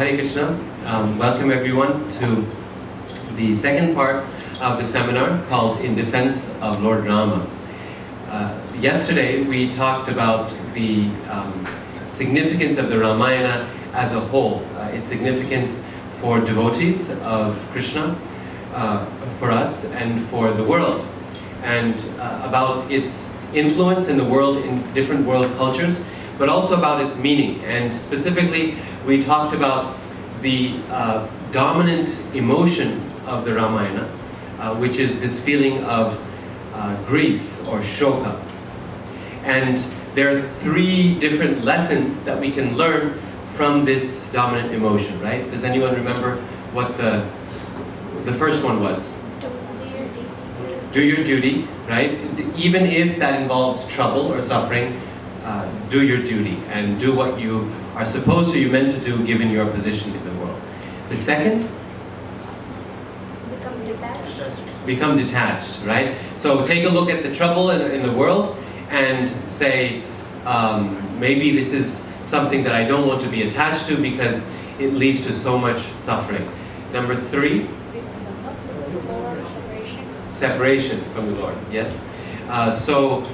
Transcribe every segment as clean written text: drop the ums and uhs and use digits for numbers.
Hare Krishna. Welcome everyone to the second part of the seminar called In Defense of Lord Rama. Yesterday we talked about the significance of the Ramayana as a whole, its significance for devotees of Krishna, for us and for the world, and about its influence in the world, in different world cultures, but also about its meaning. And specifically, we talked about the dominant emotion of the Ramayana, which is this feeling of grief or shoka. And there are three different lessons that we can learn from this dominant emotion, right? Does anyone remember what the first one was? Do your duty, right? Even if that involves trouble or suffering, do your duty and do what you are supposed to, you're meant to do given your position in the world. The second? Become detached. Become detached, right? So take a look at the trouble in the world and say, maybe this is something that I don't want to be attached to because it leads to so much suffering. Number three? Separation from the Lord, yes? So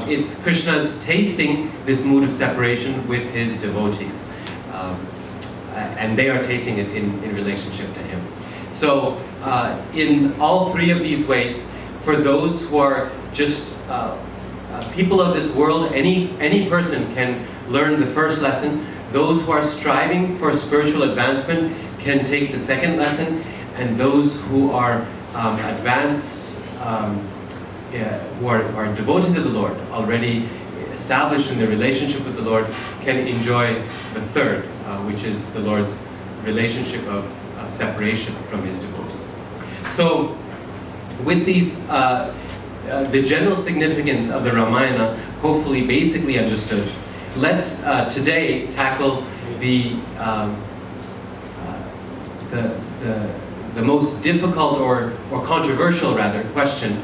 it's Krishna's tasting this mood of separation with his devotees. And they are tasting it in relationship to him. So in all three of these ways, for those who are just people of this world, any person can learn the first lesson. Those who are striving for spiritual advancement can take the second lesson. And those who are advanced, who are devotees of the Lord, already established in their relationship with the Lord, can enjoy the third, which is the Lord's relationship of separation from his devotees. So, with these, the general significance of the Ramayana, hopefully basically understood, let's today tackle the most difficult or controversial rather question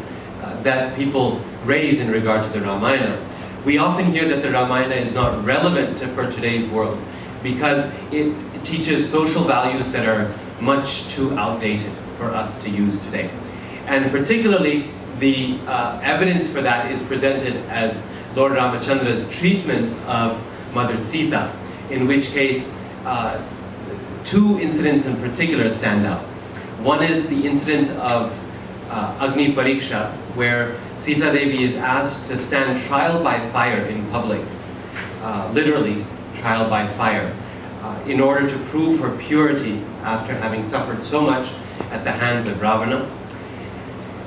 that people raise in regard to the Ramayana. We often hear that the Ramayana is not relevant for today's world because it teaches social values that are much too outdated for us to use today. And particularly the evidence for that is presented as Lord Ramachandra's treatment of Mother Sita, in which case two incidents in particular stand out. One is the incident of Agni Pariksha, where Sitadevi is asked to stand trial by fire in public, literally trial by fire, in order to prove her purity after having suffered so much at the hands of Ravana.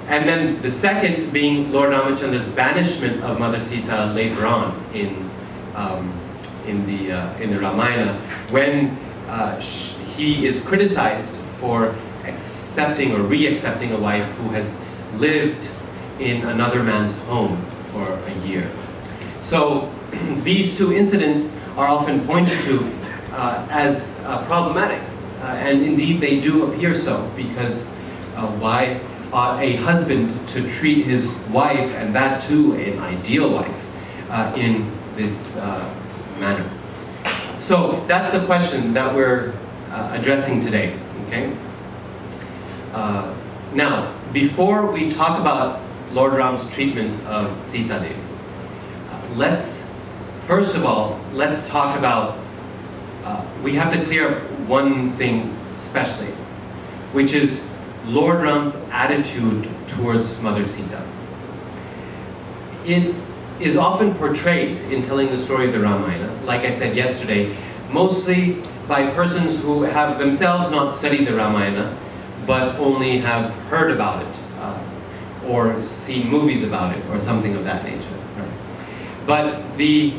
And then the second being Lord Ramachandra's banishment of Mother Sita later on in the Ramayana, when he is criticized for accepting or re-accepting a wife who has lived in another man's home for a year. So these two incidents are often pointed to as problematic, and indeed they do appear so, because why a husband to treat his wife, and that too an ideal wife, in this manner. So that's the question that we're addressing today, okay? Now, before we talk about Lord Ram's treatment of Sitadevi, first of all, let's talk about, we have to clear up one thing especially, which is Lord Ram's attitude towards Mother Sita. It is often portrayed in telling the story of the Ramayana, like I said yesterday, mostly by persons who have themselves not studied the Ramayana, but only have heard about it, or seen movies about it, or something of that nature. Right? But the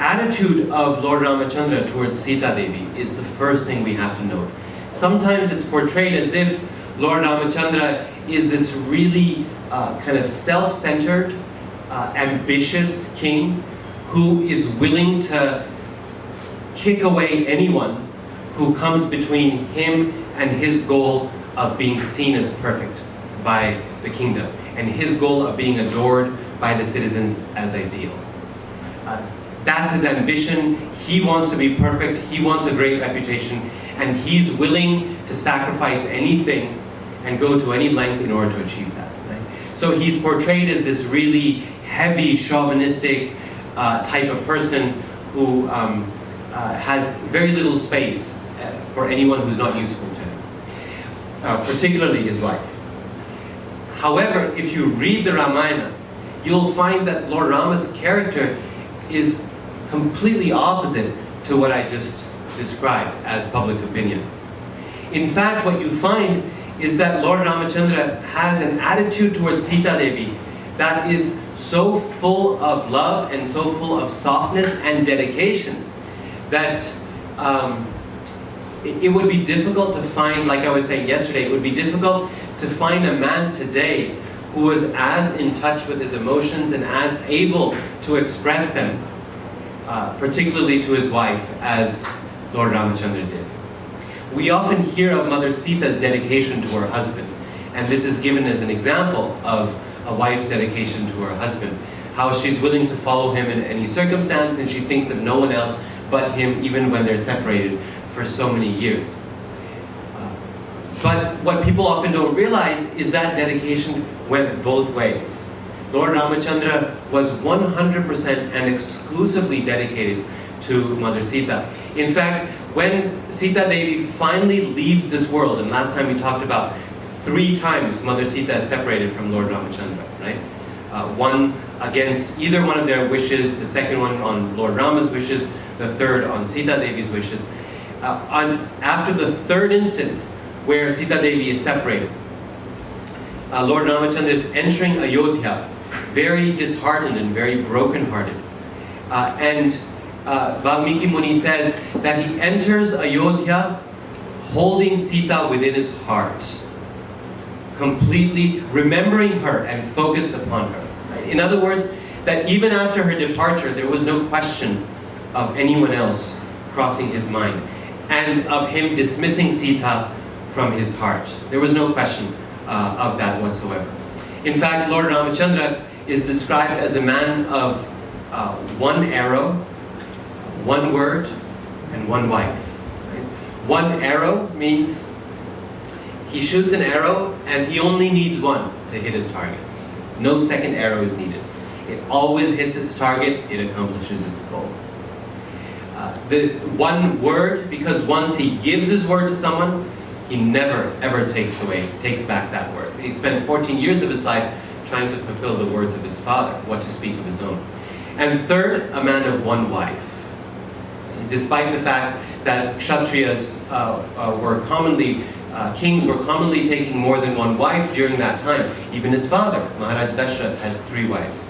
attitude of Lord Ramachandra towards Sitadevi is the first thing we have to note. Sometimes it's portrayed as if Lord Ramachandra is this really kind of self-centered, ambitious king who is willing to kick away anyone who comes between him and his goal of being seen as perfect by the kingdom, and his goal of being adored by the citizens as ideal. That's his ambition. He wants to be perfect. He wants a great reputation. And he's willing to sacrifice anything and go to any length in order to achieve that. Right? So he's portrayed as this really heavy, chauvinistic type of person who has very little space for anyone who's not useful to him, particularly his wife. However, if you read the Ramayana, you'll find that Lord Rama's character is completely opposite to what I just described as public opinion. In fact, what you find is that Lord Ramachandra has an attitude towards Sitadevi that is so full of love and so full of softness and dedication that it would be difficult to find, like I was saying yesterday, it would be difficult to find a man today who was as in touch with his emotions and as able to express them, particularly to his wife, as Lord Ramachandra did. We often hear of Mother Sita's dedication to her husband, and this is given as an example of a wife's dedication to her husband, how she's willing to follow him in any circumstance and she thinks of no one else but him even when they're separated for so many years. But what people often don't realize is that dedication went both ways. Lord Ramachandra was 100% and exclusively dedicated to Mother Sita. In fact, when Sitadevi finally leaves this world, and last time we talked about 3 times Mother Sita is separated from Lord Ramachandra, right? One against either one of their wishes, the second one on Lord Rama's wishes, the third on Sitadevi's wishes. After the third instance, where Sitadevi is separated, Lord Ramachandra is entering Ayodhya, very disheartened and very brokenhearted. And Valmiki Muni says that he enters Ayodhya holding Sita within his heart, completely remembering her and focused upon her. Right? In other words, that even after her departure, there was no question of anyone else crossing his mind, and of him dismissing Sita from his heart. There was no question of that whatsoever. In fact, Lord Ramachandra is described as a man of one arrow, one word, and one wife. Right? One arrow means he shoots an arrow and he only needs one to hit his target. No second arrow is needed. It always hits its target, it accomplishes its goal. The one word, because once he gives his word to someone, he never ever takes back that word. He spent 14 years of his life trying to fulfill the words of his father, what to speak of his own. And third, a man of one wife. Despite the fact that Kshatriyas were commonly, kings were commonly taking more than one wife during that time. Even his father, Maharaj Dashrath, had 3 wives.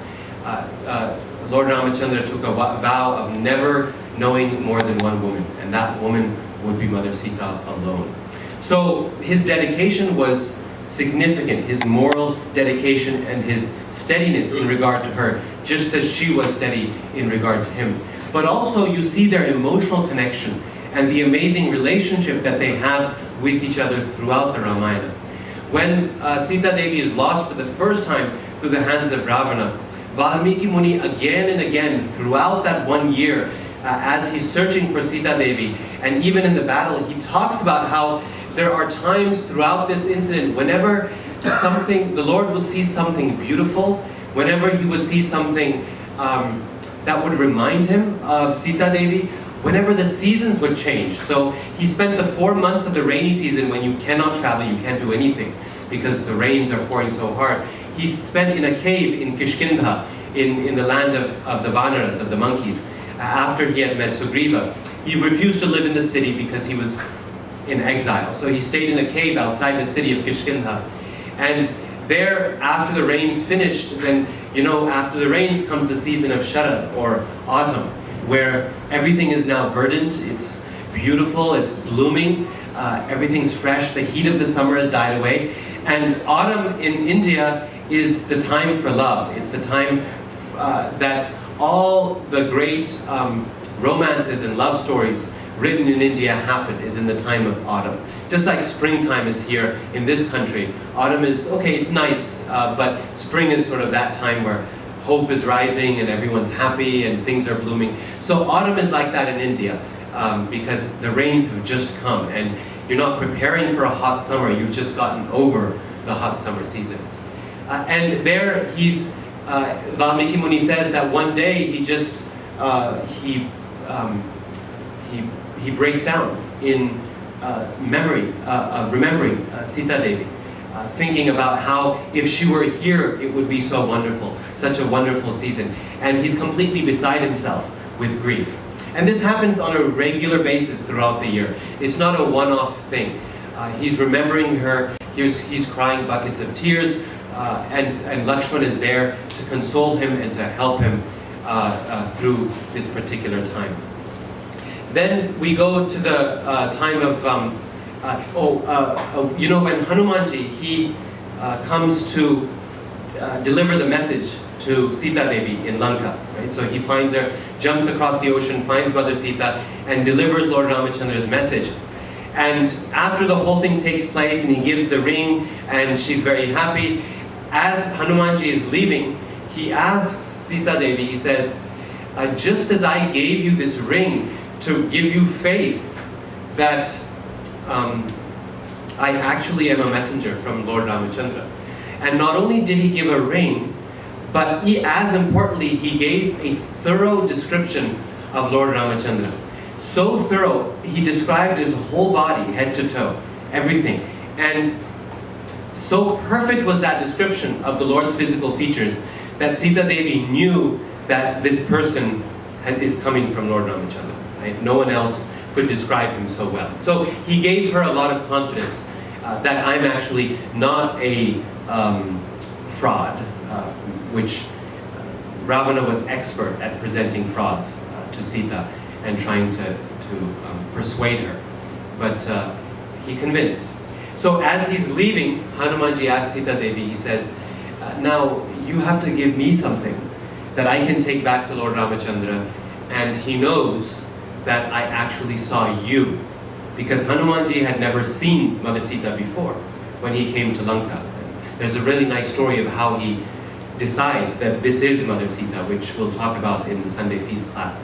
Lord Ramachandra took a vow of never knowing more than one woman, and that woman would be Mother Sita alone. So his dedication was significant, his moral dedication and his steadiness in regard to her, just as she was steady in regard to him. But also you see their emotional connection and the amazing relationship that they have with each other throughout the Ramayana. When Sitadevi is lost for the first time through the hands of Ravana, Valmiki Muni again and again throughout that 1 year, as he's searching for Sitadevi, and even in the battle, he talks about how there are times throughout this incident whenever the Lord would see something beautiful, whenever he would see something that would remind him of Sitadevi, whenever the seasons would change. So he spent the 4 months of the rainy season when you cannot travel, you can't do anything because the rains are pouring so hard. He spent in a cave in Kishkindha, in the land of the Vanaras, of the monkeys, after he had met Sugriva. He refused to live in the city because he was in exile. So he stayed in a cave outside the city of Kishkindha. And there, after the rains finished, then, after the rains comes the season of Sharad, or autumn, where everything is now verdant, it's beautiful, it's blooming, everything's fresh, the heat of the summer has died away. And autumn in India is the time for love. It's the time that all the great romances and love stories written in India happen, is in the time of autumn. Just like springtime is here in this country. Autumn is, okay, it's nice, but spring is sort of that time where hope is rising and everyone's happy and things are blooming. So autumn is like that in India, because the rains have just come and you're not preparing for a hot summer, you've just gotten over the hot summer season. And there Valmiki Muni says that one day he just, he breaks down in memory of remembering Sitadevi, thinking about how if she were here it would be so wonderful, such a wonderful season. And he's completely beside himself with grief. And this happens on a regular basis throughout the year. It's not a one-off thing. He's remembering her, he's crying buckets of tears, and Lakshman is there to console him and to help him through this particular time. Then we go to the time of, you know, when Hanumanji, he comes to deliver the message to Sitadevi in Lanka, right? So he finds her, jumps across the ocean, finds Mother Sita, and delivers Lord Ramachandra's message. And after the whole thing takes place and he gives the ring and she's very happy, as Hanumanji is leaving, he asks Sitadevi, he says, just as I gave you this ring to give you faith that I actually am a messenger from Lord Ramachandra. And not only did he give a ring, but as importantly, he gave a thorough description of Lord Ramachandra. So thorough, he described his whole body, head to toe, everything. And so perfect was that description of the Lord's physical features that Sitadevi knew that this person is coming from Lord Ramachandra. Right? No one else could describe him so well. So he gave her a lot of confidence that I'm actually not a fraud, which Ravana was expert at presenting frauds to Sita and trying to persuade her. But he convinced. So as he's leaving, Hanumanji asks Sitadevi, he says, now you have to give me something that I can take back to Lord Ramachandra, and he knows that I actually saw you. Because Hanumanji had never seen Mother Sita before when he came to Lanka. There's a really nice story of how he decides that this is Mother Sita, which we'll talk about in the Sunday feast class.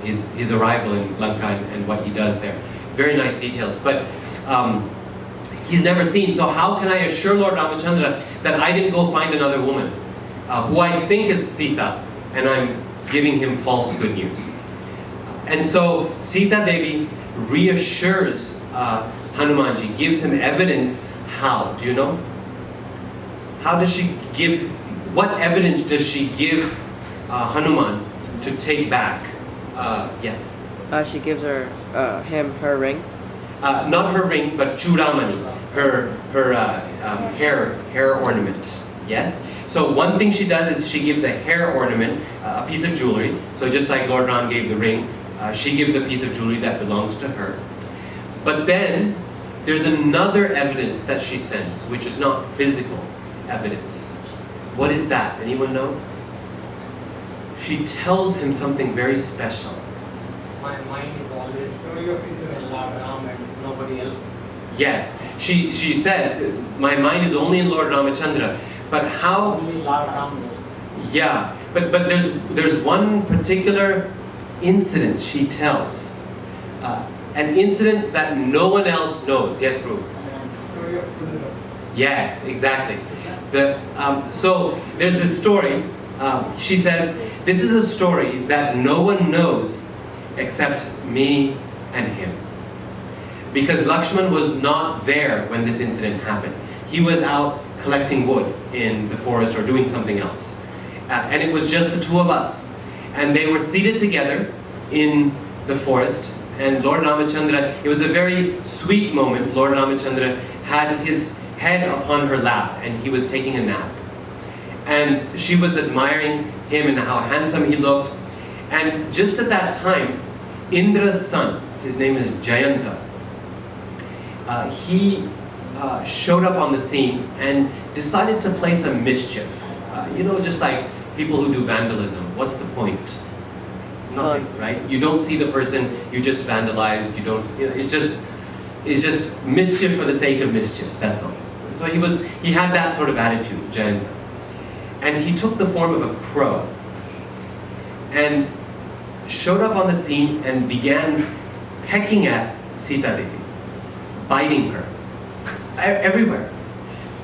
His arrival in Lanka and what he does there. Very nice details. But he's never seen, so how can I assure Lord Ramachandra that I didn't go find another woman who I think is Sita, and I'm giving him false good news? And so Sitadevi reassures Hanumanji, gives him evidence. How? Do you know? How does she give, what evidence does she give Hanuman to take back? Yes? She gives him her ring. Not her ring, but Chudamani, her hair ornament. Yes? So one thing she does is she gives a hair ornament, a piece of jewelry. So just like Lord Ram gave the ring, she gives a piece of jewelry that belongs to her. But then there's another evidence that she sends, which is not physical evidence. What is that? Anyone know? She tells him something very special. My mind is always in Lord Ram and nobody else. Yes, she says, my mind is only in Lord Ramachandra. But how? Only Lord Ram knows. Yeah, but there's one particular incident she tells. An incident that no one else knows. Yes, Prabhu? The story of Kundra. Yes, exactly. So there's this story. She says, this is a story that no one knows except me and him. Because Lakshman was not there when this incident happened. He was out collecting wood in the forest or doing something else. And it was just the two of us. And they were seated together in the forest. And Lord Ramachandra, it was a very sweet moment. Lord Ramachandra had his head upon her lap and he was taking a nap. And she was admiring him and how handsome he looked. And just at that time, Indra's son, his name is Jayanta, he showed up on the scene and decided to play some mischief. Just like people who do vandalism. What's the point? Nothing, right? You don't see the person, you just vandalize, it's just mischief for the sake of mischief, that's all. So he had that sort of attitude, Jayanta. And he took the form of a crow and showed up on the scene and began pecking at Sitadevi, biting her everywhere,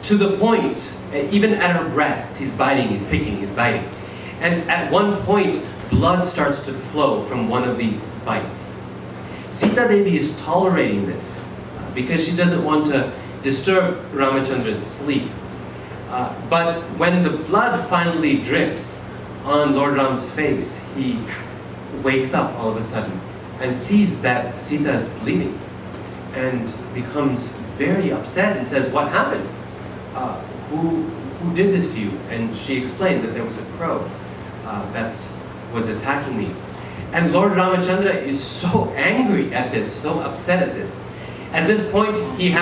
to the point, even at her breasts, he's biting, he's picking, he's biting. And at one point, blood starts to flow from one of these bites. Sitadevi is tolerating this because she doesn't want to disturb Ramachandra's sleep. But when the blood finally drips on Lord Ram's face, he wakes up all of a sudden and sees that Sita is bleeding and becomes very upset and says, "What happened? Who did this to you?" And she explains that there was a crow that was attacking me. And Lord Ramachandra is so angry at this, so upset at this. At this point, he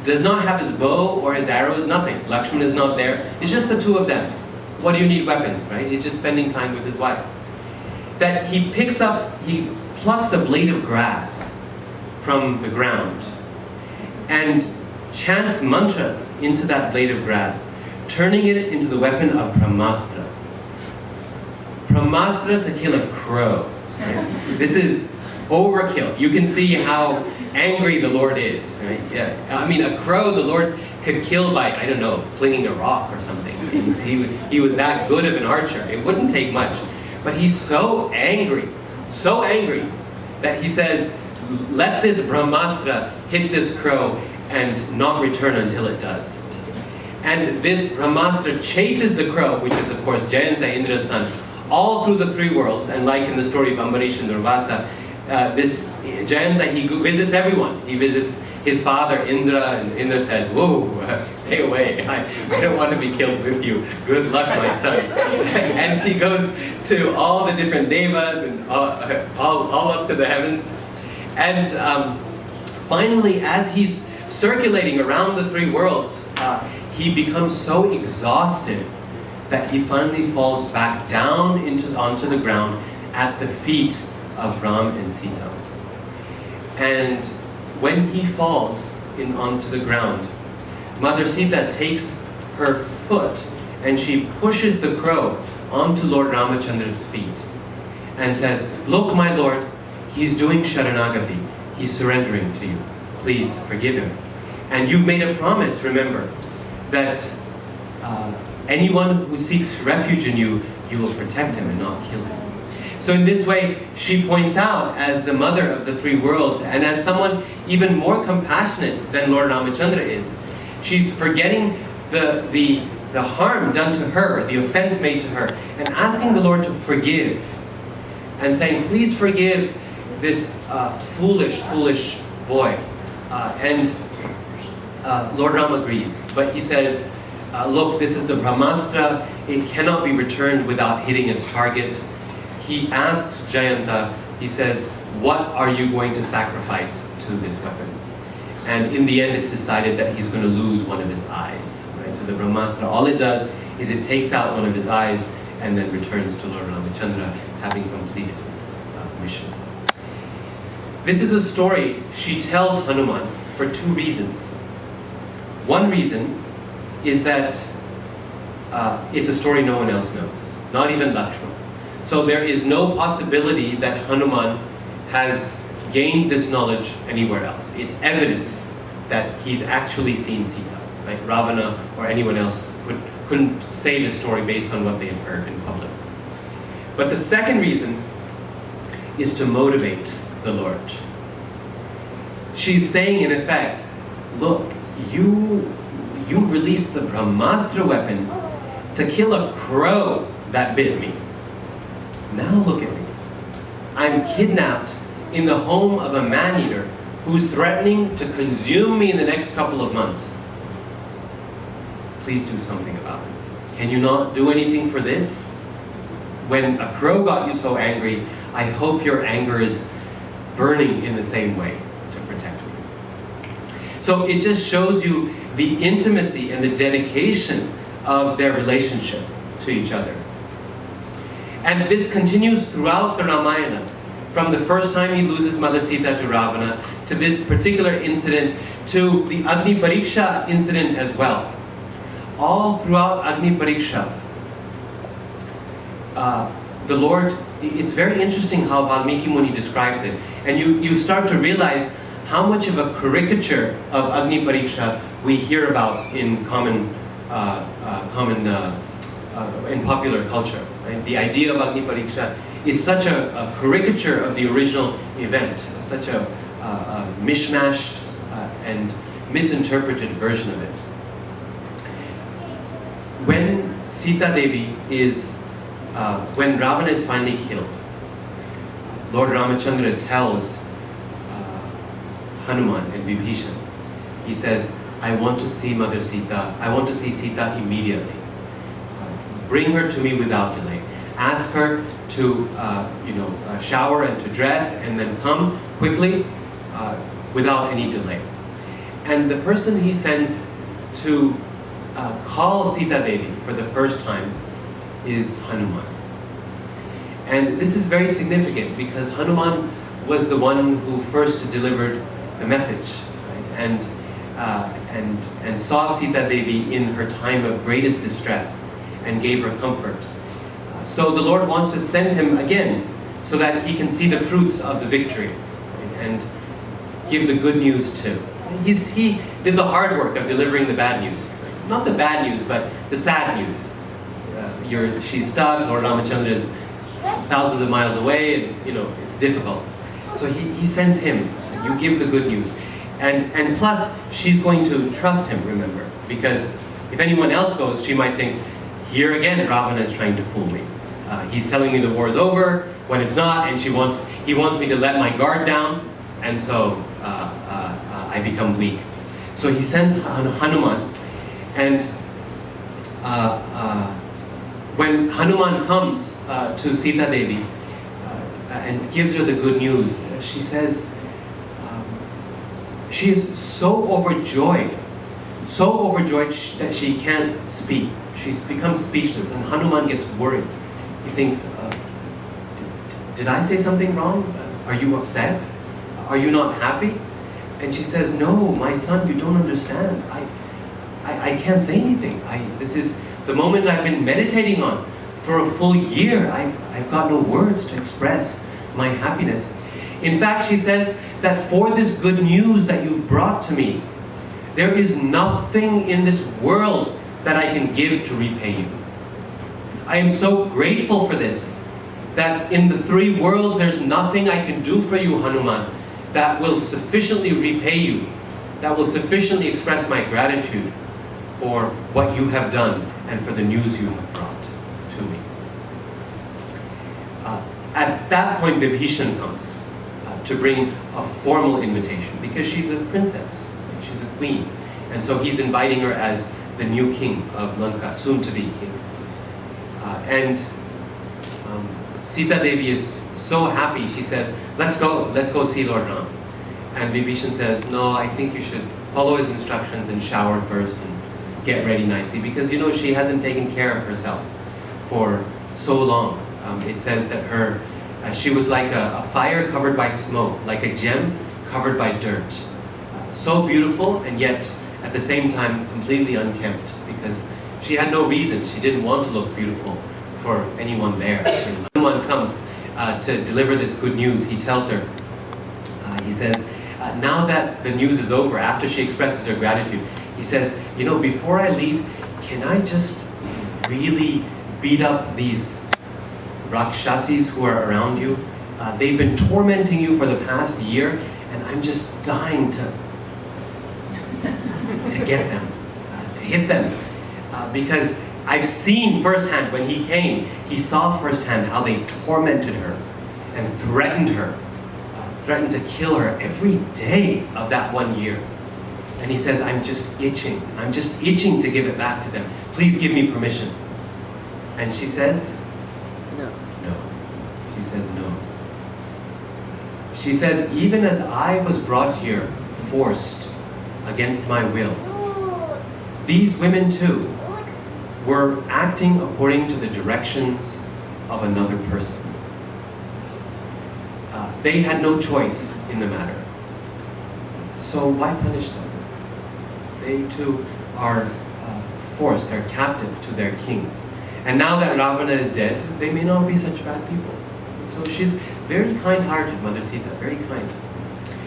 does not have his bow or his arrows, nothing. Lakshman is not there. It's just the two of them. What do you need weapons, right? He's just spending time with his wife. That he plucks a blade of grass from the ground and chants mantras into that blade of grass, turning it into the weapon of Brahmastra. Brahmastra to kill a crow. Right? This is overkill. You can see how angry the Lord is. Right? Yeah. I mean, a crow the Lord could kill by, I don't know, flinging a rock or something. He was that good of an archer. It wouldn't take much. But he's so angry that he says, "Let this Brahmastra hit this crow and not return until it does." And this Brahmastra chases the crow, which is of course Jayanta, Indra's son, all through the three worlds. And like in the story of Ambarish and Durvasa, this Jayanta, he visits everyone. He visits his father Indra, and Indra says, "Whoa, stay away. I don't want to be killed with you. Good luck, my son." And he goes to all the different devas and all up to the heavens. And finally, as he's circulating around the three worlds, he becomes so exhausted that he finally falls back down onto the ground at the feet of Ram and Sita. And when he falls onto the ground, Mother Sita takes her foot and she pushes the crow onto Lord Ramachandra's feet and says, "Look, my Lord, he's doing Sharanagati. He's surrendering to you. Please forgive him. And you've made a promise, remember, that anyone who seeks refuge in you, you will protect him and not kill him." So in this way, she points out, as the mother of the three worlds, and as someone even more compassionate than Lord Ramachandra is, she's forgetting the harm done to her, the offense made to her, and asking the Lord to forgive, and saying, "Please forgive this foolish boy." And Lord Ram agrees, but he says, "Look, this is the Brahmastra. It cannot be returned without hitting its target." He asks Jayanta, he says, "What are you going to sacrifice to this weapon?" And in the end, it's decided that he's going to lose one of his eyes. Right? So the Brahmastra, all it does is it takes out one of his eyes and then returns to Lord Ramachandra, having completed his mission. This is a story she tells Hanuman for two reasons. One reason is that it's a story no one else knows, not even Lakshman. So there is no possibility that Hanuman has gained this knowledge anywhere else. It's evidence that he's actually seen Sita. Right? Ravana or anyone else couldn't say this story based on what they had heard in public. But the second reason is to motivate the Lord. She's saying, in effect, "Look, you released the Brahmastra weapon to kill a crow that bit me. Now look at me. I'm kidnapped in the home of a man-eater who's threatening to consume me in the next couple of months. Please do something about it. Can you not do anything for this? When a crow got you so angry, I hope your anger is burning in the same way to protect me." So it just shows you the intimacy and the dedication of their relationship to each other. And this continues throughout the Ramayana, from the first time he loses Mother Sita to Ravana, to this particular incident, to the Agni Pariksha incident as well. All throughout Agni Pariksha, the Lord, it's very interesting how Valmiki Muni describes it. And you start to realize how much of a caricature of Agni Pariksha we hear about in in popular culture. Right? The idea of Agni Pariksha is such a caricature of the original event, such a mishmashed and misinterpreted version of it. When Sitadevi when Ravana is finally killed, Lord Ramachandra tells Hanuman and Vibhishan, he says, I want to see Mother Sita, I want to see Sita immediately. Bring her to me without delay. Ask her to shower and to dress and then come quickly without any delay. And the person he sends to call Sitadevi for the first time is Hanuman. And this is very significant because Hanuman was the one who first delivered the message, right? and saw Sitadevi in her time of greatest distress and gave her comfort. So the Lord wants to send him again so that he can see the fruits of the victory, right? And give the good news too. He did the hard work of delivering the bad news. Right? Not the bad news, but the sad news. She's stuck, Lord Ramachandra is thousands of miles away, and it's difficult. So he sends him. You give the good news. And plus, she's going to trust him, remember. Because if anyone else goes, she might think, here again, Ravana is trying to fool me. He's telling me the war is over, when it's not, and he wants me to let my guard down, and so I become weak. So he sends Hanuman, and when Hanuman comes to Sitadevi and gives her the good news, she says, she is so overjoyed that she can't speak. She's become speechless, and Hanuman gets worried. He thinks, did I say something wrong? Are you upset? Are you not happy? And she says, no, my son, you don't understand. I can't say anything. This is the moment I've been meditating on for a full year. I've got no words to express my happiness. In fact, she says that for this good news that you've brought to me, there is nothing in this world that I can give to repay you. I am so grateful for this, that in the three worlds there's nothing I can do for you, Hanuman, that will sufficiently repay you, that will sufficiently express my gratitude for what you have done and for the news you have brought to me. At that point, Vibhishan comes to bring a formal invitation because she's a princess, right? She's a queen. And so he's inviting her as the new king of Lanka, soon to be king. Sitadevi is so happy, she says, let's go see Lord Ram. And Vibhishan says, no, I think you should follow his instructions and shower first and get ready nicely, because she hasn't taken care of herself for so long. It says that she was like a fire covered by smoke, like a gem covered by dirt. So beautiful, and yet at the same time completely unkempt, because she had no reason. She didn't want to look beautiful for anyone there. When Hanuman comes to deliver this good news, he tells her, he says, now that the news is over, after she expresses her gratitude, he says, before I leave, can I just really beat up these Rakshasis who are around you? They've been tormenting you for the past year, and I'm just dying to get them, to hit them. Because I've seen firsthand, when he came, he saw firsthand how they tormented her and threatened to kill her every day of that 1 year. And he says, I'm just itching to give it back to them. Please give me permission. And she says, no. She says, no. She says, even as I was brought here, forced against my will, these women too were acting according to the directions of another person. They had no choice in the matter. So why punish them? They too are forced, they're captive to their king. And now that Ravana is dead, they may not be such bad people. So she's very kind-hearted, Mother Sita, very kind.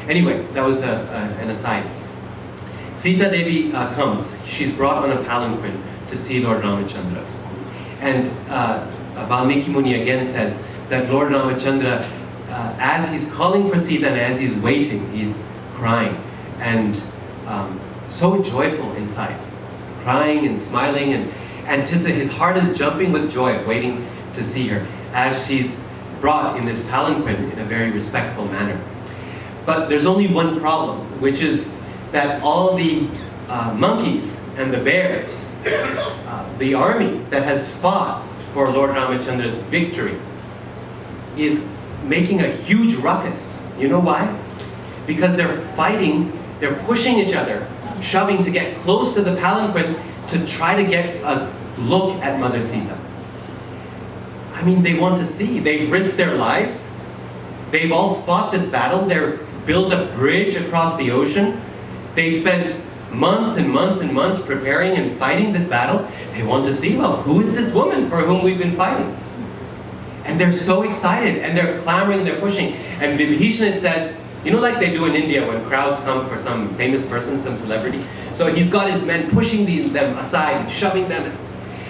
Anyway, that was an aside. Sitadevi comes. She's brought on a palanquin to see Lord Ramachandra. And Valmiki Muni again says that Lord Ramachandra, as he's calling for Sita and as he's waiting, he's crying and so joyful inside, crying and smiling, and his heart is jumping with joy, waiting to see her as she's brought in this palanquin in a very respectful manner. But there's only one problem, which is that all the monkeys and the bears, the army that has fought for Lord Ramachandra's victory, is making a huge ruckus. You know why? Because they're fighting, they're pushing each other, shoving to get close to the palanquin to try to get a look at Mother Sita. I mean, they want to see. They've risked their lives. They've all fought this battle. They've built a bridge across the ocean. They've spent months and months and months preparing and fighting this battle. They want to see, well, who is this woman for whom we've been fighting? And they're so excited, and they're clamoring, they're pushing. And Vibhishan says, you know, like they do in India when crowds come for some famous person, some celebrity. So he's got his men pushing them aside, shoving them.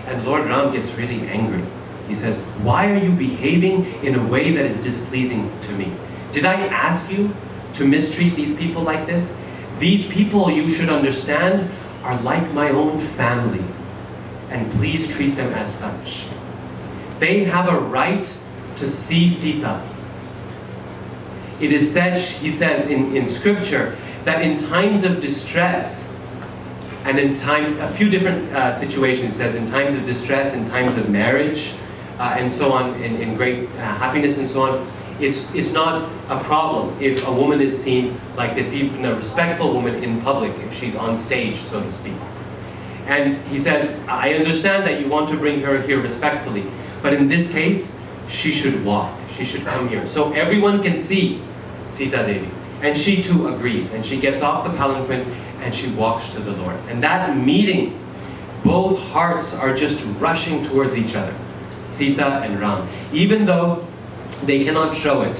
And Lord Ram gets really angry. He says, why are you behaving in a way that is displeasing to me? Did I ask you to mistreat these people like this? These people, you should understand, are like my own family. And please treat them as such. They have a right to see Sita. It is said, he says in scripture, that in times of distress, and in times, a few different situations, it says in times of distress, in times of marriage, and so on, in great happiness and so on, it's not a problem if a woman is seen like this, even a respectful woman in public, if she's on stage, so to speak. And he says, I understand that you want to bring her here respectfully, but in this case, she should walk. She should come here. So everyone can see Sitadevi. And she too agrees. And she gets off the palanquin and she walks to the Lord. And that meeting, both hearts are just rushing towards each other. Sita and Ram. Even though they cannot show it.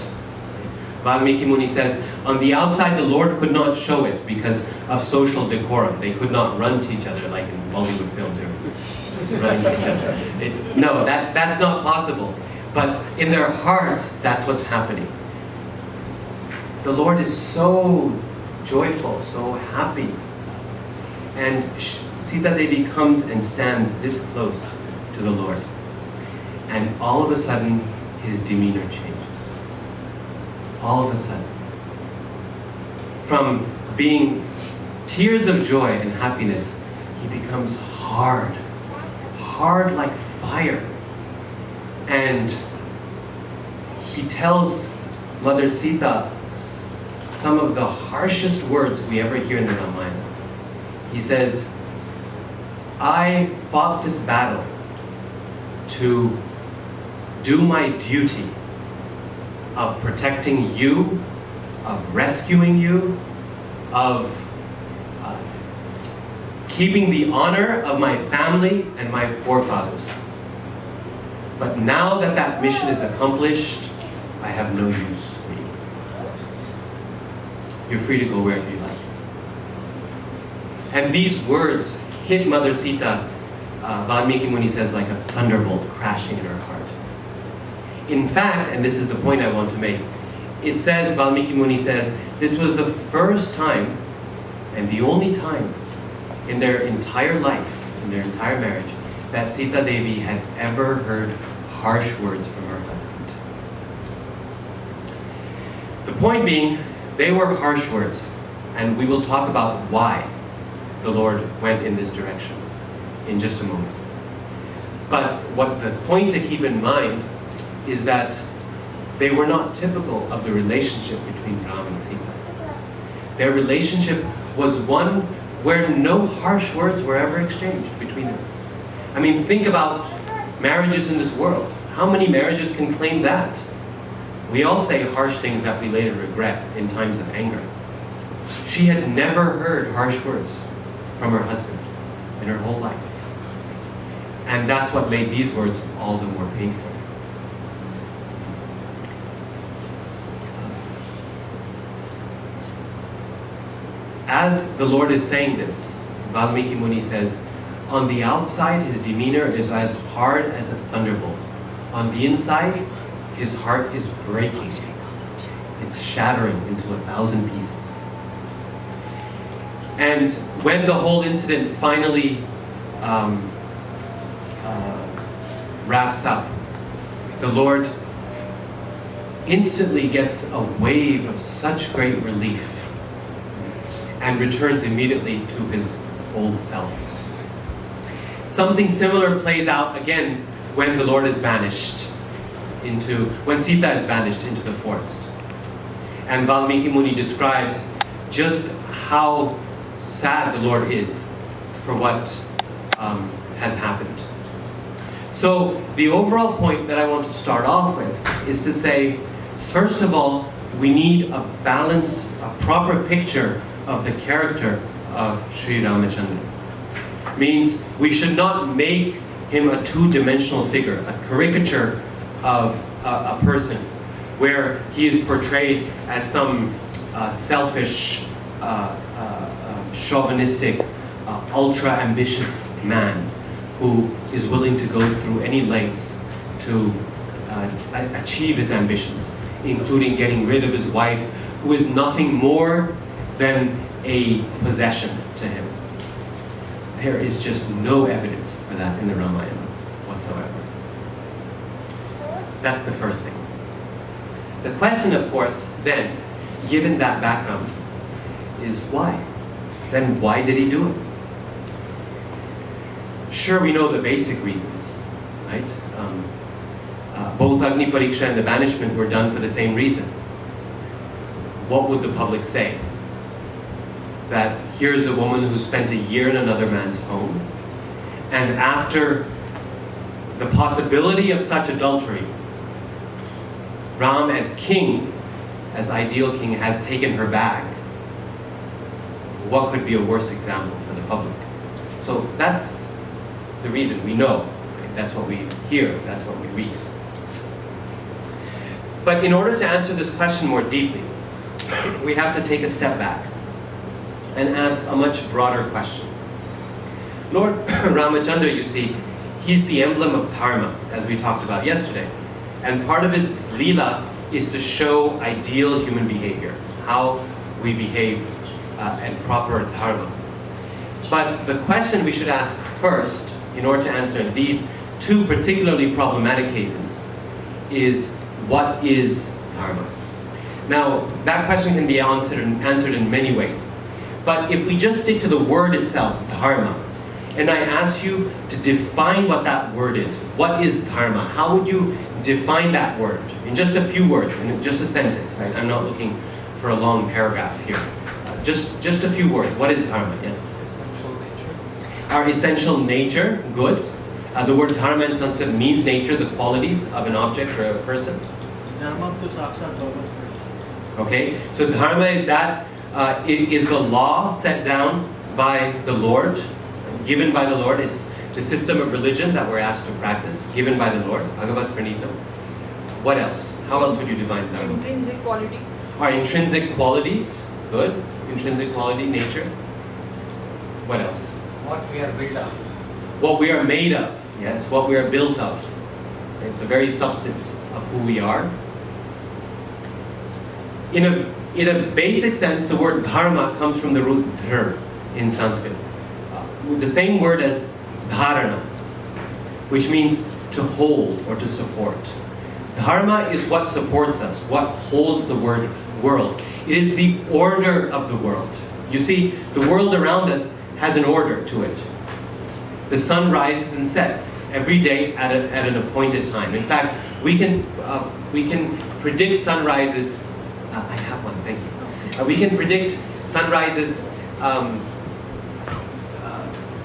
Valmiki Muni says, on the outside the Lord could not show it because of social decorum. They could not run to each other like in Bollywood films. Running to each other. No, that's not possible. But in their hearts, that's what's happening. The Lord is so joyful, so happy. And Sitadevi comes and stands this close to the Lord. And all of a sudden, his demeanor changes. All of a sudden. From being tears of joy and happiness, he becomes hard like fire. And he tells Mother Sita some of the harshest words we ever hear in the Ramayana. He says, I fought this battle to do my duty of protecting you, of rescuing you, of keeping the honor of my family and my forefathers. But now that that mission is accomplished, I have no use for you. You're free to go wherever you like. And these words hit Mother Sita, Valmiki Muni says, like a thunderbolt crashing in her heart. In fact, and this is the point I want to make, it says, Valmiki Muni says, this was the first time and the only time in their entire life, in their entire marriage, that Sitadevi had ever heard harsh words from her husband. The point being, they were harsh words, and we will talk about why the Lord went in this direction in just a moment. But what the point to keep in mind is that they were not typical of the relationship between Ram and Sita. Their relationship was one where no harsh words were ever exchanged between them. I mean, think about marriages in this world. How many marriages can claim that? We all say harsh things that we later regret in times of anger. She had never heard harsh words from her husband in her whole life. And that's what made these words all the more painful. As the Lord is saying this, Valmiki Muni says, on the outside his demeanor is as hard as a thunderbolt. On the inside, his heart is breaking. It's shattering into 1,000 pieces. And when the whole incident finally wraps up, the Lord instantly gets a wave of such great relief and returns immediately to his old self. Something similar plays out again when the Lord is banished when Sita is banished into the forest. And Valmiki Muni describes just how sad the Lord is for what has happened. So the overall point that I want to start off with is to say, first of all, we need a balanced, a proper picture of the character of Sri Ramachandra. Means we should not make him a two-dimensional figure, a caricature of a person, where he is portrayed as some selfish, chauvinistic, ultra-ambitious man who is willing to go through any lengths to achieve his ambitions, including getting rid of his wife, who is nothing more than a possession to him. There is just no evidence for that in the Ramayana whatsoever. That's the first thing. The question, of course, then, given that background, is why? Then why did he do it? Sure, we know the basic reasons, right? Both Agni Pariksha and the banishment were done for the same reason. What would the public say? That here's a woman who spent a year in another man's home, and after the possibility of such adultery, Ram as king, as ideal king, has taken her back. What could be a worse example for the public? So that's the reason. We know, right? That's what we hear, that's what we read. But in order to answer this question more deeply, we have to take a step back and ask a much broader question. Lord Ramachandra, you see, he's the emblem of Dharma, as we talked about yesterday. And part of his Leela is to show ideal human behavior, how we behave and proper Dharma. But the question we should ask first, in order to answer these two particularly problematic cases, is what is Dharma? Now, that question can be answered in many ways. But if we just stick to the word itself, Dharma, and I ask you to define what that word is, what is Dharma? How would you define that word in just a few words, in just a sentence, right? I'm not looking for a long paragraph here. Just a few words. What is Dharma? Yes? Essential nature. Our essential nature, good. The word Dharma in Sanskrit means nature, the qualities of an object or a person. Okay, so Dharma is that, it is the law set down by the Lord, given by the Lord. It's the system of religion that we're asked to practice, given by the Lord, Bhagavat Pranitam. What else? How else would you define Dharma? Intrinsic quality. Our intrinsic qualities, good. Intrinsic quality, nature. What else? What we are built of. What we are made of, yes, what we are built of. Right? The very substance of who we are. In a basic sense, the word dharma comes from the root dhar in Sanskrit. The same word as dharana, which means to hold or to support. Dharma is what supports us, what holds the world. It is the order of the world. You see, the world around us has an order to it. The sun rises and sets every day at an appointed time. In fact, we can predict sunrises. I have one, thank you. We can predict sunrises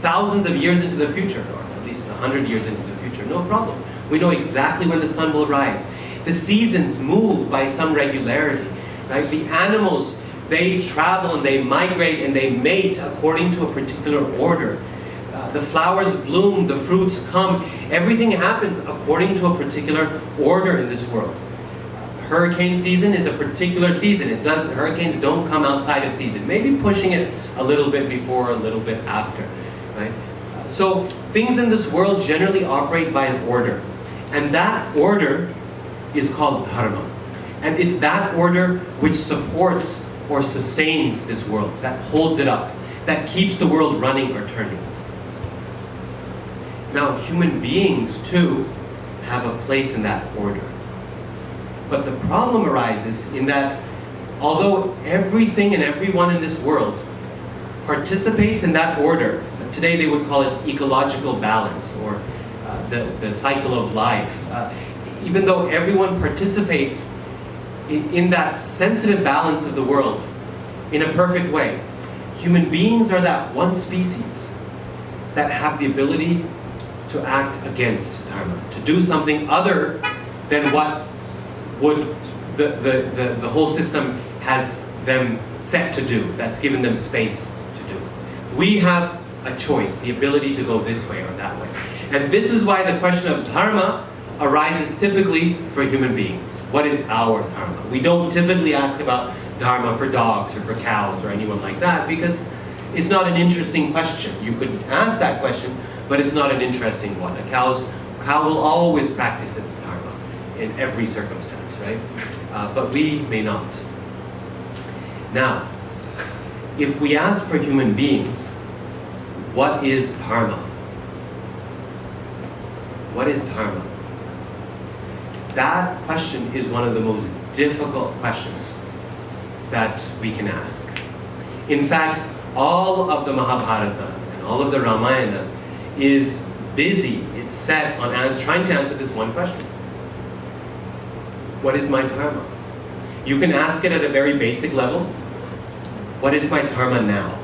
thousands of years into the future, or at least 100 years into the future, no problem. We know exactly when the sun will rise. The seasons move by some regularity, right? The animals, they travel and they migrate and they mate according to a particular order. the flowers bloom, the fruits come. Everything happens according to a particular order in this world. Hurricane season is a particular season. Hurricanes don't come outside of season. Maybe pushing it a little bit before, a little bit after, right? So things in this world generally operate by an order. And that order is called dharma. And it's that order which supports or sustains this world, that holds it up, that keeps the world running or turning. Now, human beings, too, have a place in that order. But the problem arises in that although everything and everyone in this world participates in that order, today they would call it ecological balance or the cycle of life, even though everyone participates in that sensitive balance of the world in a perfect way, human beings are that one species that have the ability to act against dharma, to do something other than what would the whole system has them set to do, that's given them space to do. We have a choice, the ability to go this way or that way. And this is why the question of dharma arises typically for human beings. What is our dharma? We don't typically ask about dharma for dogs or for cows or anyone like that because it's not an interesting question. You could ask that question, but it's not an interesting one. A cow will always practice its dharma in every circumstance, right? But we may not. Now, if we ask for human beings, what is dharma? What is dharma? That question is one of the most difficult questions that we can ask. In fact, all of the Mahabharata and all of the Ramayana is busy, it's set on trying to answer this one question. What is my dharma? You can ask it at a very basic level. What is my dharma now?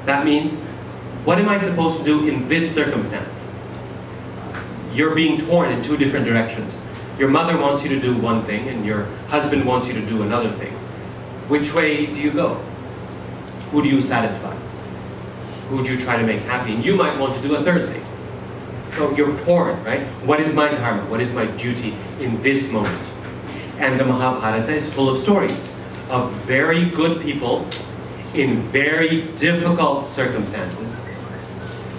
That means, what am I supposed to do in this circumstance? You're being torn in two different directions. Your mother wants you to do one thing and your husband wants you to do another thing. Which way do you go? Who do you satisfy? Who do you try to make happy? And you might want to do a third thing. So you're torn, right? What is my dharma? What is my duty in this moment? And the Mahabharata is full of stories of very good people in very difficult circumstances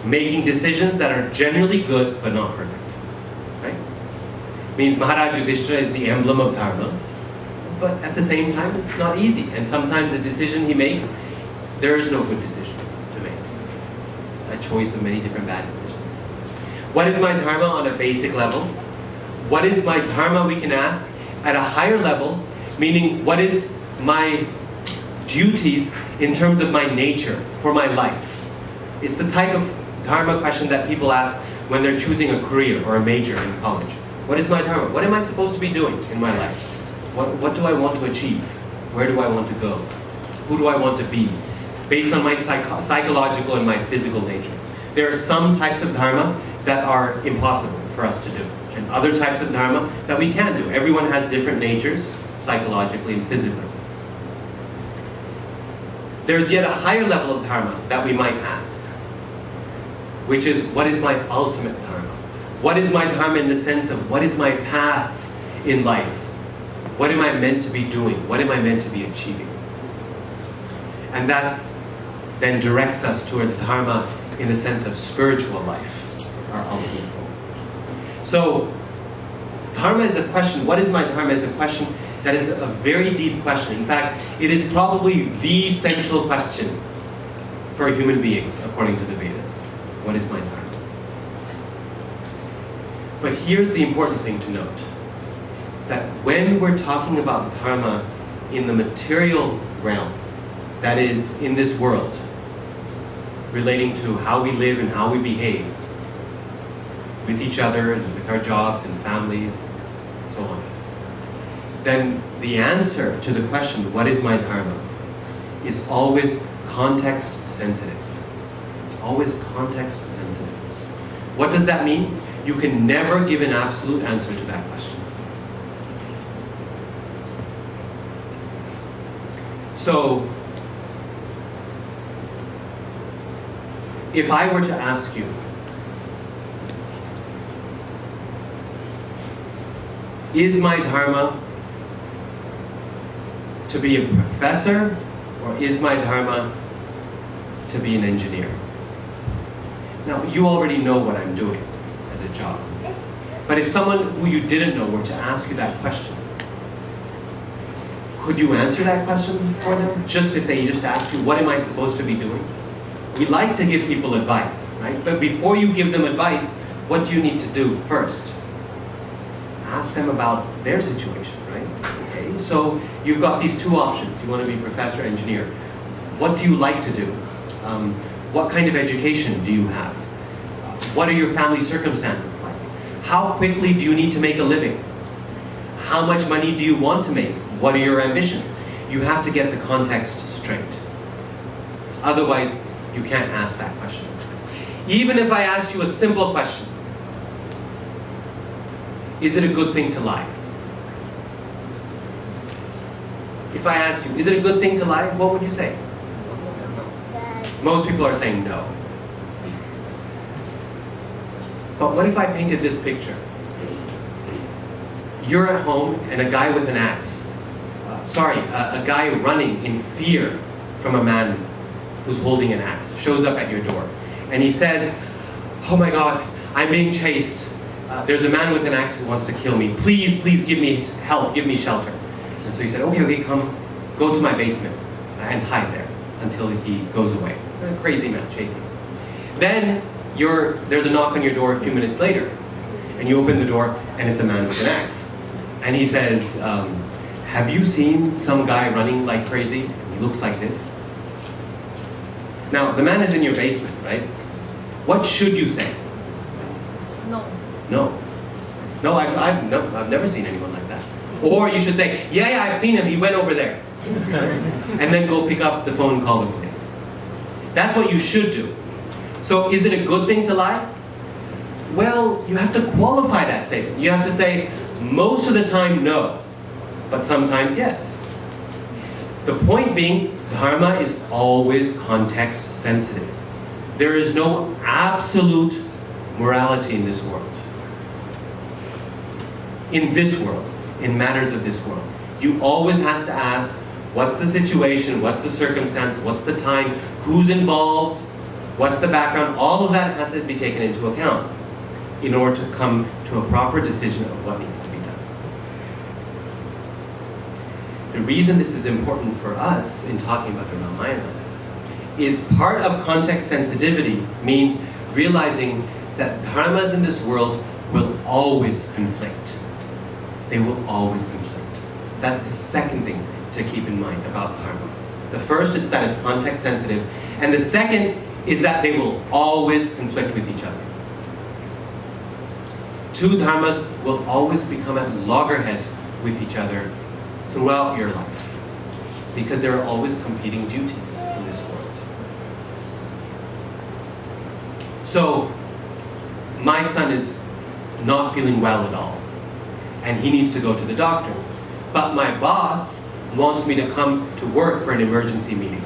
making decisions that are generally good but not perfect. Right? Means Maharaj Yudhishthira is the emblem of dharma, but at the same time it's not easy. And sometimes the decision he makes, there is no good decision to make. It's a choice of many different bad decisions. What is my dharma on a basic level? What is my dharma, we can ask, at a higher level, meaning what is my duties in terms of my nature for my life? It's the type of dharma question that people ask when they're choosing a career or a major in college. What is my dharma? What am I supposed to be doing in my life? What do I want to achieve? Where do I want to go? Who do I want to be? Based on my psychological and my physical nature. There are some types of dharma that are impossible for us to do, and other types of dharma that we can do. Everyone has different natures, psychologically and physically. There's yet a higher level of dharma that we might ask, which is, what is my ultimate dharma? What is my dharma in the sense of, what is my path in life? What am I meant to be doing? What am I meant to be achieving? And that's then directs us towards dharma in the sense of spiritual life, our ultimate goal. So, dharma is a question, what is my dharma is a question that is a very deep question. In fact, it is probably the central question for human beings, according to the Vedas. What is my dharma? But here's the important thing to note, that when we're talking about dharma in the material realm, that is, in this world, relating to how we live and how we behave with each other and with our jobs and families and so on, then the answer to the question, what is my dharma, is always context sensitive. It's always context sensitive. What does that mean? You can never give an absolute answer to that question. So, if I were to ask you, is my dharma to be a professor, or is my dharma to be an engineer? Now, you already know what I'm doing as a job. But if someone who you didn't know were to ask you that question, could you answer that question for them? Just if they just ask you, what am I supposed to be doing? We like to give people advice, right? But before you give them advice, what do you need to do first? Ask them about their situation, right? Okay, so you've got these two options. You want to be professor, engineer. What do you like to do? What kind of education do you have? What are your family circumstances like? How quickly do you need to make a living? How much money do you want to make? What are your ambitions? You have to get the context straight. Otherwise, you can't ask that question. Even if I asked you a simple question, is it a good thing to lie? If I asked you, is it a good thing to lie? What would you say? Most people are saying no. But what if I painted this picture? You're at home and a guy with an axe, a guy running in fear from a man who's holding an axe, shows up at your door. And he says, oh my God, I'm being chased. There's a man with an axe who wants to kill me. Please, please give me help, give me shelter. And so he said, okay, come, go to my basement and hide there until he goes away. A crazy man chasing. Then there's a knock on your door a few minutes later, and you open the door, and it's a man with an axe. And he says, have you seen some guy running like crazy? He looks like this. Now, the man is in your basement, right? What should you say? No. No. No, I've never seen anyone like that. Or you should say, yeah, I've seen him, he went over there. And then go pick up the phone and call the police. That's what you should do. So is it a good thing to lie? Well, you have to qualify that statement. You have to say, most of the time, no. But sometimes, yes. The point being, dharma is always context sensitive. There is no absolute morality in this world. In this world, in matters of this world. You always have to ask, what's the situation, what's the circumstance, what's the time, who's involved, what's the background, all of that has to be taken into account in order to come to a proper decision of what needs to be done. The reason this is important for us in talking about the Ramayana is part of context sensitivity means realizing that dharmas in this world will always conflict. They will always conflict. That's the second thing to keep in mind about dharma. The first is that it's context sensitive, and the second is that they will always conflict with each other. Two dharmas will always become at loggerheads with each other throughout your life, because there are always competing duties in this world. So, my son is not feeling well at all, and he needs to go to the doctor. But my boss wants me to come to work for an emergency meeting.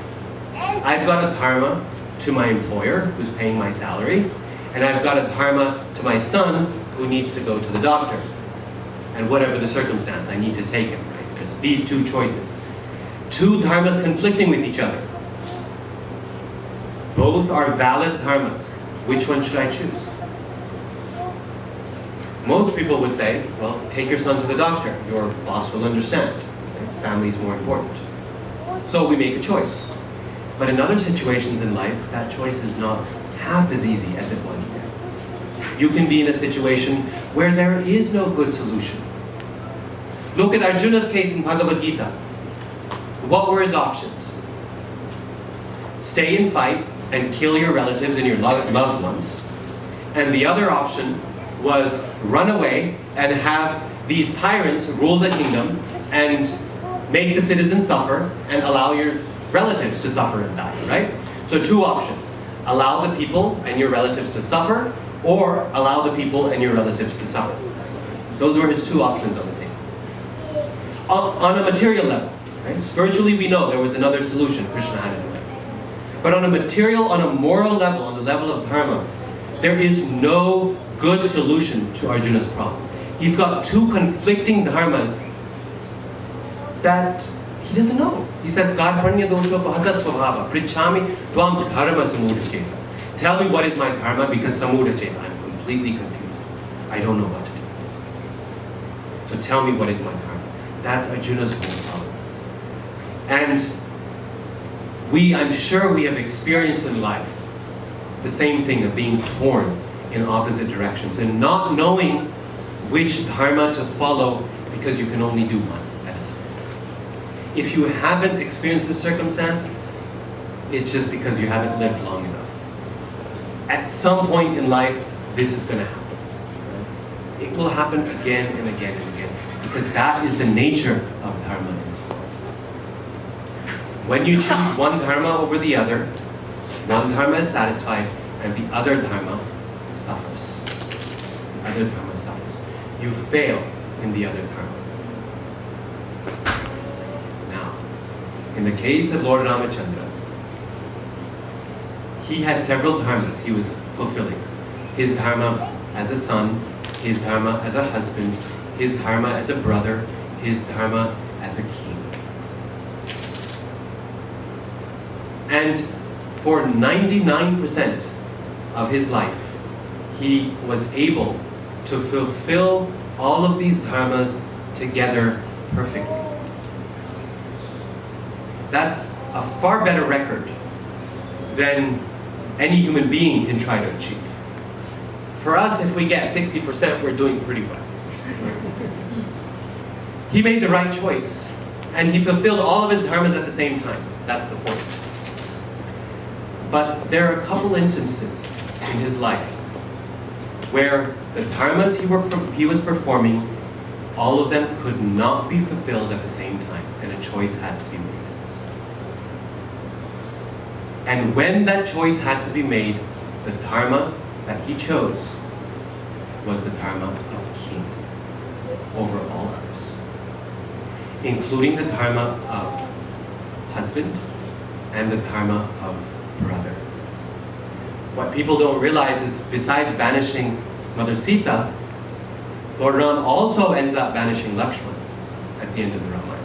I've got a dharma to my employer, who's paying my salary, and I've got a dharma to my son, who needs to go to the doctor. And whatever the circumstance, I need to take him. Right? There's these two choices. Two dharmas conflicting with each other. Both are valid dharmas. Which one should I choose? Most people would say, well, take your son to the doctor. Your boss will understand. Family is more important. So we make a choice. But in other situations in life, that choice is not half as easy as it was then. You can be in a situation where there is no good solution. Look at Arjuna's case in Bhagavad Gita. What were his options? Stay and fight and kill your relatives and your loved ones. And the other option was run away and have these tyrants rule the kingdom and make the citizens suffer and allow your relatives to suffer and die, right? So two options. Allow the people and your relatives to suffer, or allow the people and your relatives to suffer. Those were his two options on the table. On a material level, right? Spiritually we know there was another solution Krishna had in mind. But on a material, on a moral level, on the level of dharma, there is no good solution to Arjuna's problem. He's got two conflicting dharmas that he doesn't know. He says, Karparnya dosho pahata svabhava, prichami tvam dharma samudacheta. Tell me what is my dharma, because samudacheta, I'm completely confused. I don't know what to do. So tell me what is my dharma. That's Arjuna's whole problem. And I'm sure we have experienced in life the same thing of being torn in opposite directions and not knowing which dharma to follow because you can only do one at a time. If you haven't experienced this circumstance, it's just because you haven't lived long enough. At some point in life, this is going to happen. It will happen again and again and again because that is the nature of dharma in this world. When you choose one dharma over the other, one dharma is satisfied and the other dharma suffers. The other dharma suffers. You fail in the other dharma. Now, in the case of Lord Ramachandra, he had several dharmas he was fulfilling. His dharma as a son, his dharma as a husband, his dharma as a brother, his dharma as a king. And for 99% of his life, he was able to fulfill all of these dharmas together perfectly. That's a far better record than any human being can try to achieve. For us, if we get 60%, we're doing pretty well. He made the right choice, and he fulfilled all of his dharmas at the same time. That's the point. But there are a couple instances in his life where the dharmas he was performing, all of them could not be fulfilled at the same time, and a choice had to be made. And when that choice had to be made, the dharma that he chose was the dharma of king over all others, including the dharma of husband and the dharma of brother. What people don't realize is, besides banishing Mother Sita, Lord Ram also ends up banishing Lakshman at the end of the Ramayana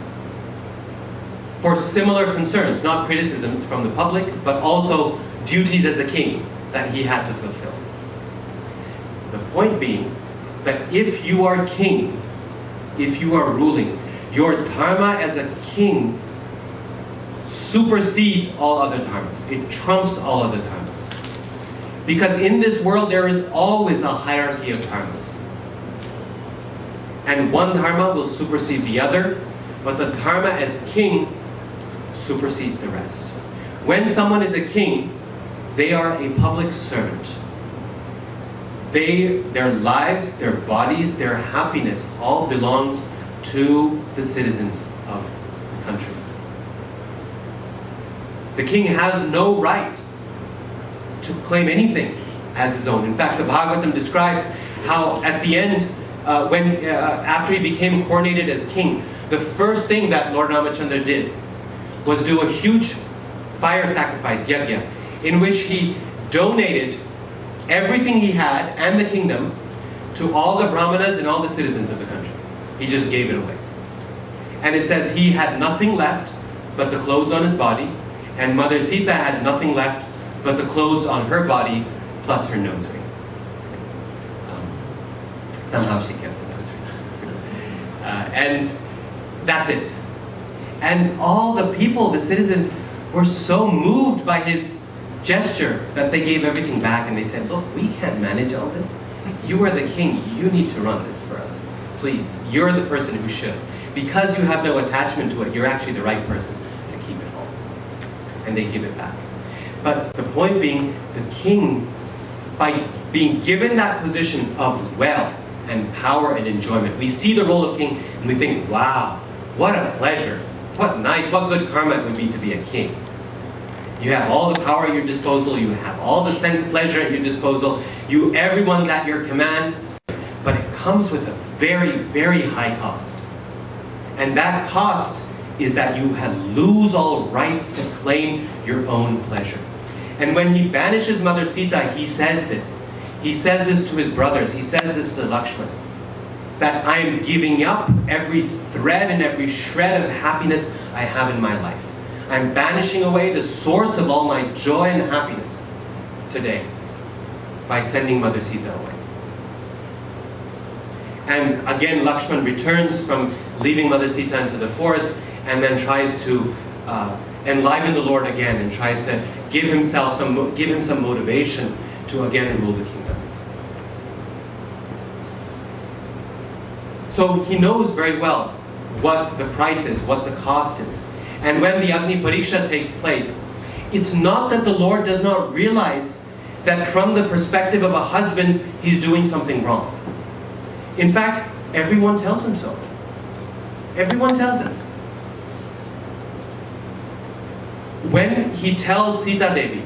for similar concerns, not criticisms from the public, but also duties as a king that he had to fulfill. The point being that if you are king, if you are ruling, your dharma as a king supersedes all other dharmas. It trumps all other dharmas. Because in this world there is always a hierarchy of dharmas. And one dharma will supersede the other, but the dharma as king supersedes the rest. When someone is a king, they are a public servant. Their lives, their bodies, their happiness all belongs to the citizens of the country. The king has no right to claim anything as his own. In fact, the Bhagavatam describes how at the end, after he became coronated as king, the first thing that Lord Ramachandra did was do a huge fire sacrifice, yajna, in which he donated everything he had and the kingdom to all the brahmanas and all the citizens of the country. He just gave it away. And it says he had nothing left but the clothes on his body, and Mother Sita had nothing left but the clothes on her body plus her nose ring. Somehow she kept the nose ring. And that's it. And all the people, the citizens, were so moved by his gesture that they gave everything back and they said, look, we can't manage all this. You are the king. You need to run this for us. Please, you're the person who should. Because you have no attachment to it, you're actually the right person to keep it all. And they give it back. But the point being, the king, by being given that position of wealth and power and enjoyment, we see the role of king and we think, wow, what a pleasure. What nice, what good karma it would be to be a king. You have all the power at your disposal, you have all the sense pleasure at your disposal, everyone's at your command, but it comes with a very, very high cost. And that cost is that you lose all rights to claim your own pleasure. And when he banishes Mother Sita, he says this. He says this to his brothers. He says this to Lakshman. That I am giving up every thread and every shred of happiness I have in my life. I'm banishing away the source of all my joy and happiness today by sending Mother Sita away. And again, Lakshman returns from leaving Mother Sita into the forest and then tries to enliven the Lord again and tries to give him some motivation to again rule the kingdom. So he knows very well what the price is, what the cost is. And when the Agni Pariksha takes place, it's not that the Lord does not realize that from the perspective of a husband, he's doing something wrong. In fact, everyone tells him so. Everyone tells him. When he tells Sitadevi,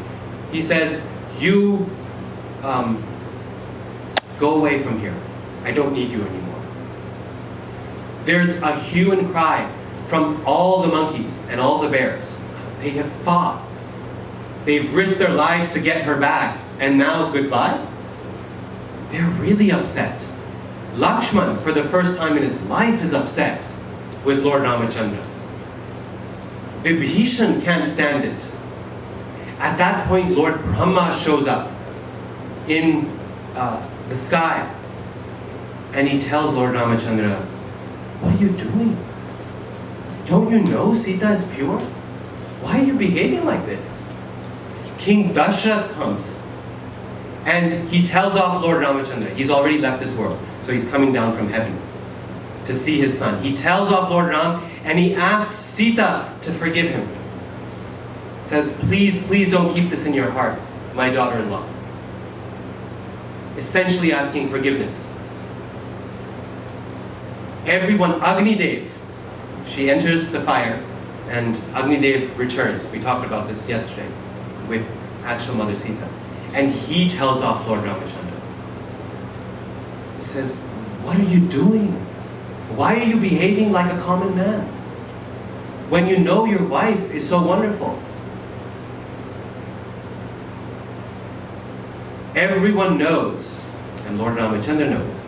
he says, you go away from here. I don't need you anymore. There's a hue and cry from all the monkeys and all the bears. They have fought. They've risked their lives to get her back. And now goodbye? They're really upset. Lakshman, for the first time in his life, is upset with Lord Ramachandra. Vibhishan can't stand it. At that point, Lord Brahma shows up in the sky. And he tells Lord Ramachandra, what are you doing? Don't you know Sita is pure? Why are you behaving like this? King Dashrath comes and he tells off Lord Ramachandra. He's already left this world, so he's coming down from heaven to see his son. He tells off Lord Ram and he asks Sita to forgive him. Says, please, please don't keep this in your heart, my daughter-in-law. Essentially asking forgiveness. Everyone, Agni Dev, she enters the fire and Agni Dev returns. We talked about this yesterday with actual Mother Sita. And he tells off Lord Ramachandra. He says, what are you doing? Why are you behaving like a common man? When you know your wife is so wonderful. Everyone knows, and Lord Ramachandra knows,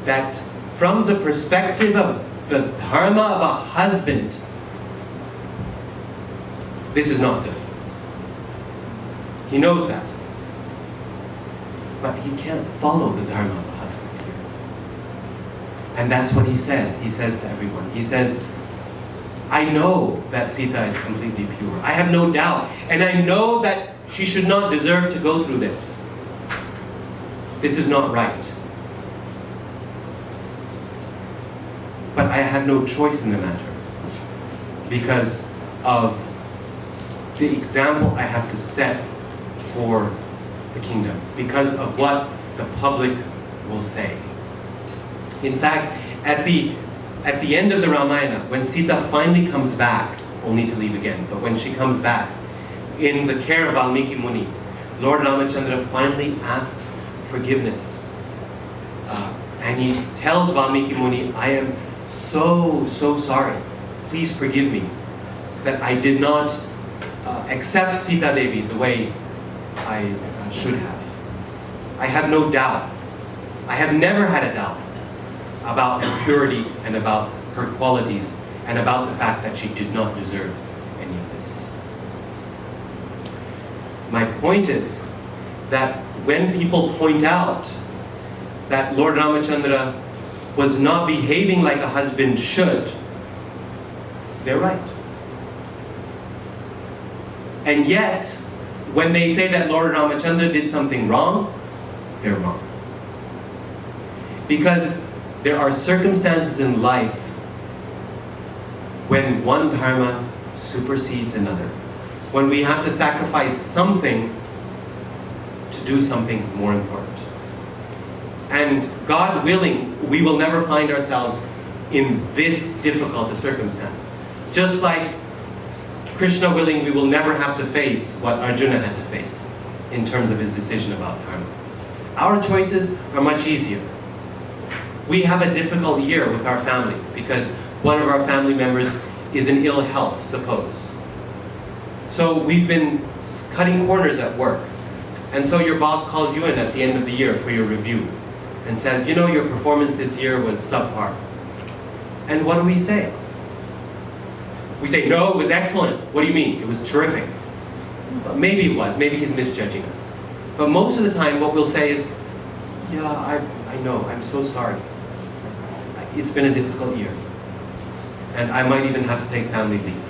that from the perspective of the dharma of a husband, this is not good. He knows that. But he can't follow the dharma of a husband here. And that's what he says. He says to everyone. He says, I know that Sita is completely pure. I have no doubt. And I know that she should not deserve to go through this. This is not right. But I had no choice in the matter because of the example I have to set for the kingdom, because of what the public will say. In fact, at the end of the Ramayana, when Sita finally comes back, only to leave again, but when she comes back, in the care of Valmiki Muni, Lord Ramachandra finally asks forgiveness. And he tells Valmiki Muni, I am so sorry. Please forgive me that I did not accept Sitadevi the way I should have. I have no doubt. I have never had a doubt about her purity and about her qualities and about the fact that she did not deserve any of this. My point is that when people point out that Lord Ramachandra was not behaving like a husband should, they're right. And yet, when they say that Lord Ramachandra did something wrong, they're wrong. Because there are circumstances in life when one dharma supersedes another. When we have to sacrifice something to do something more important. And God willing, we will never find ourselves in this difficult a circumstance. Just like Krishna willing, we will never have to face what Arjuna had to face in terms of his decision about dharma. Our choices are much easier. We have a difficult year with our family because one of our family members is in ill health, suppose. So we've been cutting corners at work. And so your boss calls you in at the end of the year for your review and says, you know, your performance this year was subpar. And what do we say? We say, no, it was excellent. What do you mean? It was terrific. Well, maybe it was. Maybe he's misjudging us. But most of the time what we'll say is, yeah, I know. I'm so sorry. It's been a difficult year. And I might even have to take family leave.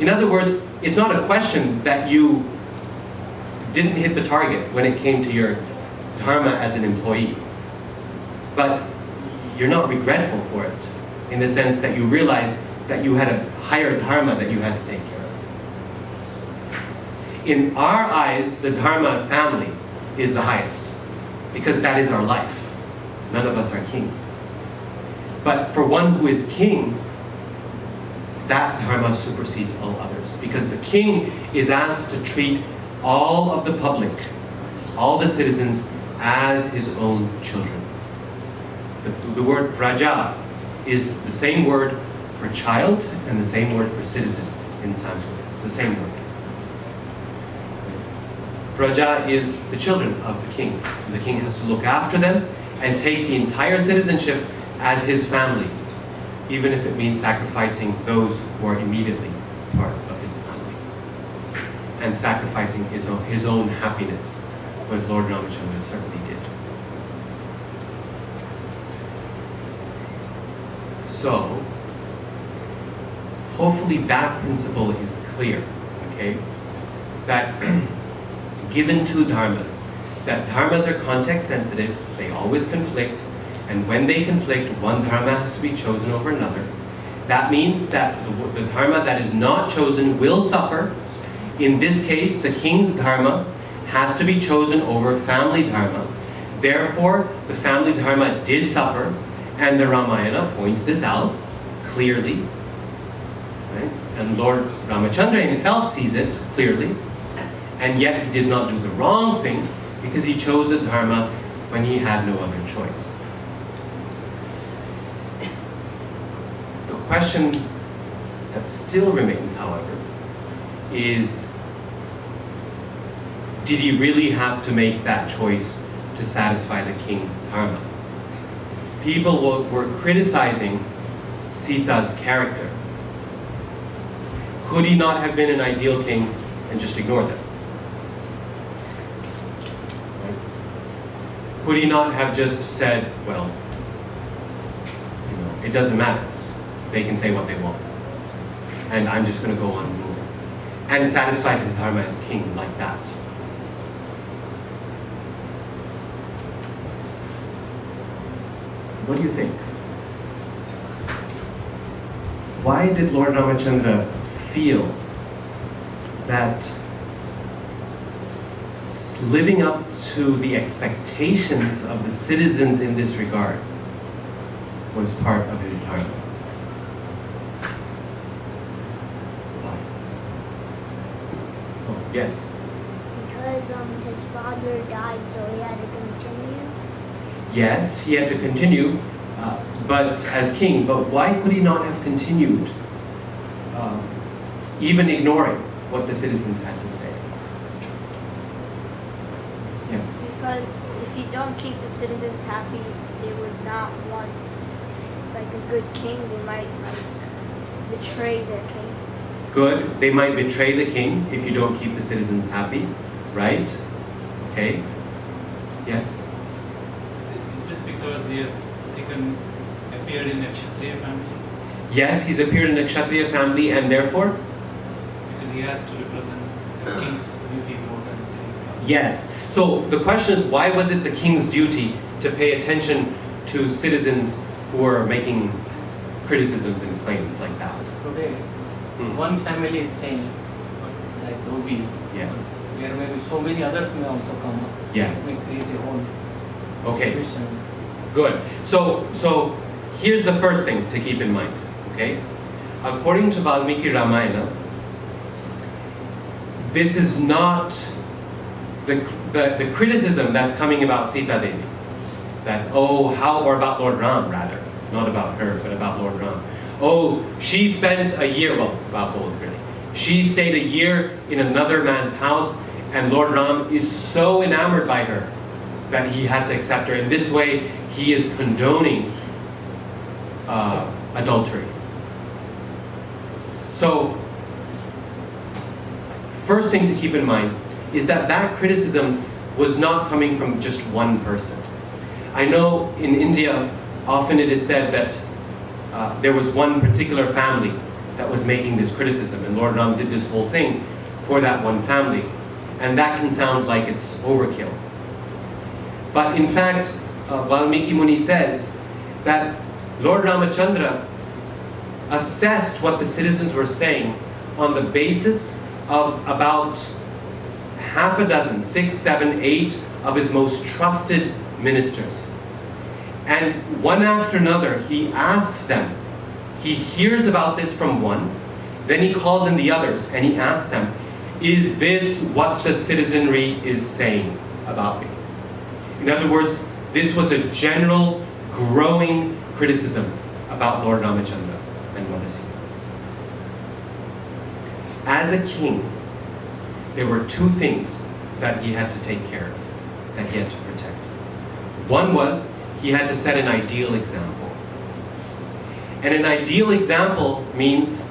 In other words, it's not a question that you didn't hit the target when it came to your dharma as an employee. But you're not regretful for it, in the sense that you realize that you had a higher dharma that you had to take care of. In our eyes, the dharma of family is the highest, because that is our life. None of us are kings. But for one who is king, that dharma supersedes all others, because the king is asked to treat all of the public, all the citizens, as his own children. The word praja is the same word for child and the same word for citizen in Sanskrit. It's the same word. Praja is the children of the king. The king has to look after them and take the entire citizenship as his family, even if it means sacrificing those who are immediately part of his family, and sacrificing his own happiness, which Lord Ramachandra certainly did. So, hopefully that principle is clear, okay? That given two dharmas, that dharmas are context sensitive, they always conflict, and when they conflict, one dharma has to be chosen over another. That means that the dharma that is not chosen will suffer. In this case, the king's dharma has to be chosen over family dharma. Therefore, the family dharma did suffer, and the Ramayana points this out clearly. Right? And Lord Ramachandra himself sees it clearly, and yet he did not do the wrong thing, because he chose the dharma when he had no other choice. The question that still remains, however, is, did he really have to make that choice to satisfy the king's dharma? People were criticizing Sita's character. Could he not have been an ideal king and just ignore them? Could he not have just said, well, it doesn't matter. They can say what they want. And I'm just going to go on ruling. And satisfied his dharma as king like that. What do you think? Why did Lord Ramachandra feel that living up to the expectations of the citizens in this regard was part of his dharma? Why? Oh, yes? Because his father died, so he had to continue. Yes, he had to continue, but as king. But why could he not have continued, even ignoring what the citizens had to say? Yeah. Because if you don't keep the citizens happy, they would not want like a good king. They might betray their king. Good. They might betray the king if you don't keep the citizens happy, right? Okay. Yes. Is this because he has appeared in a Kshatriya family? Yes, he's appeared in a Kshatriya family, and therefore? Because he has to represent the king's duty more than anything else. Yes. So the question is, why was it the king's duty to pay attention to citizens who are making criticisms and claims like that? Today, one family is saying, like Devi, Yes. there may be so many others may also come up. Yes. May create a whole Okay. situation. Good. So here's the first thing to keep in mind. Okay. According to Valmiki Ramayana, this is not the criticism that's coming about Sitadevi. That, or about Lord Ram rather, not about her, but about Lord Ram. oh, she spent a year, well, both really. She stayed a year in another man's house, and Lord Ram is so enamored by her that he had to accept her. In this way, he is condoning adultery. So, first thing to keep in mind is that that criticism was not coming from just one person. I know in India, often it is said that there was one particular family that was making this criticism, and Lord Ram did this whole thing for that one family. And that can sound like it's overkill. But in fact, Valmiki Muni says that Lord Ramachandra assessed what the citizens were saying on the basis of about half a dozen, 6, 7, 8 of his most trusted ministers. And one after another, he asks them. He hears about this from one, then he calls in the others and he asks them, is this what the citizenry is saying about me? In other words, this was a general, growing criticism about Lord Ramachandra and Mother Sita. As a king, there were two things that he had to take care of, that he had to protect. One was, he had to set an ideal example. And an ideal example means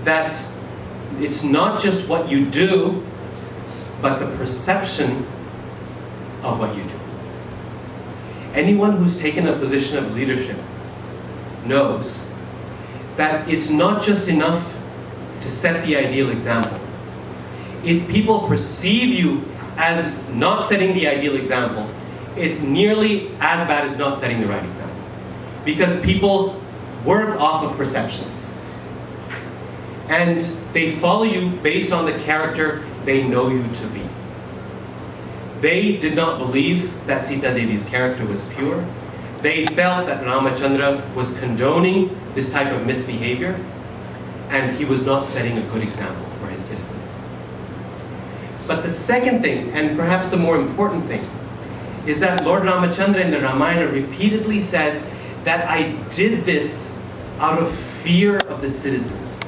that it's not just what you do, but the perception of what you do. Anyone who's taken a position of leadership knows that it's not just enough to set the ideal example. If people perceive you as not setting the ideal example, it's nearly as bad as not setting the right example. Because people work off of perceptions. And they follow you based on the character they know you to be. They did not believe that Sitadevi's character was pure. They felt that Ramachandra was condoning this type of misbehavior, and he was not setting a good example for his citizens. But the second thing, and perhaps the more important thing, is that Lord Ramachandra in the Ramayana repeatedly says that I did this out of fear of the citizens.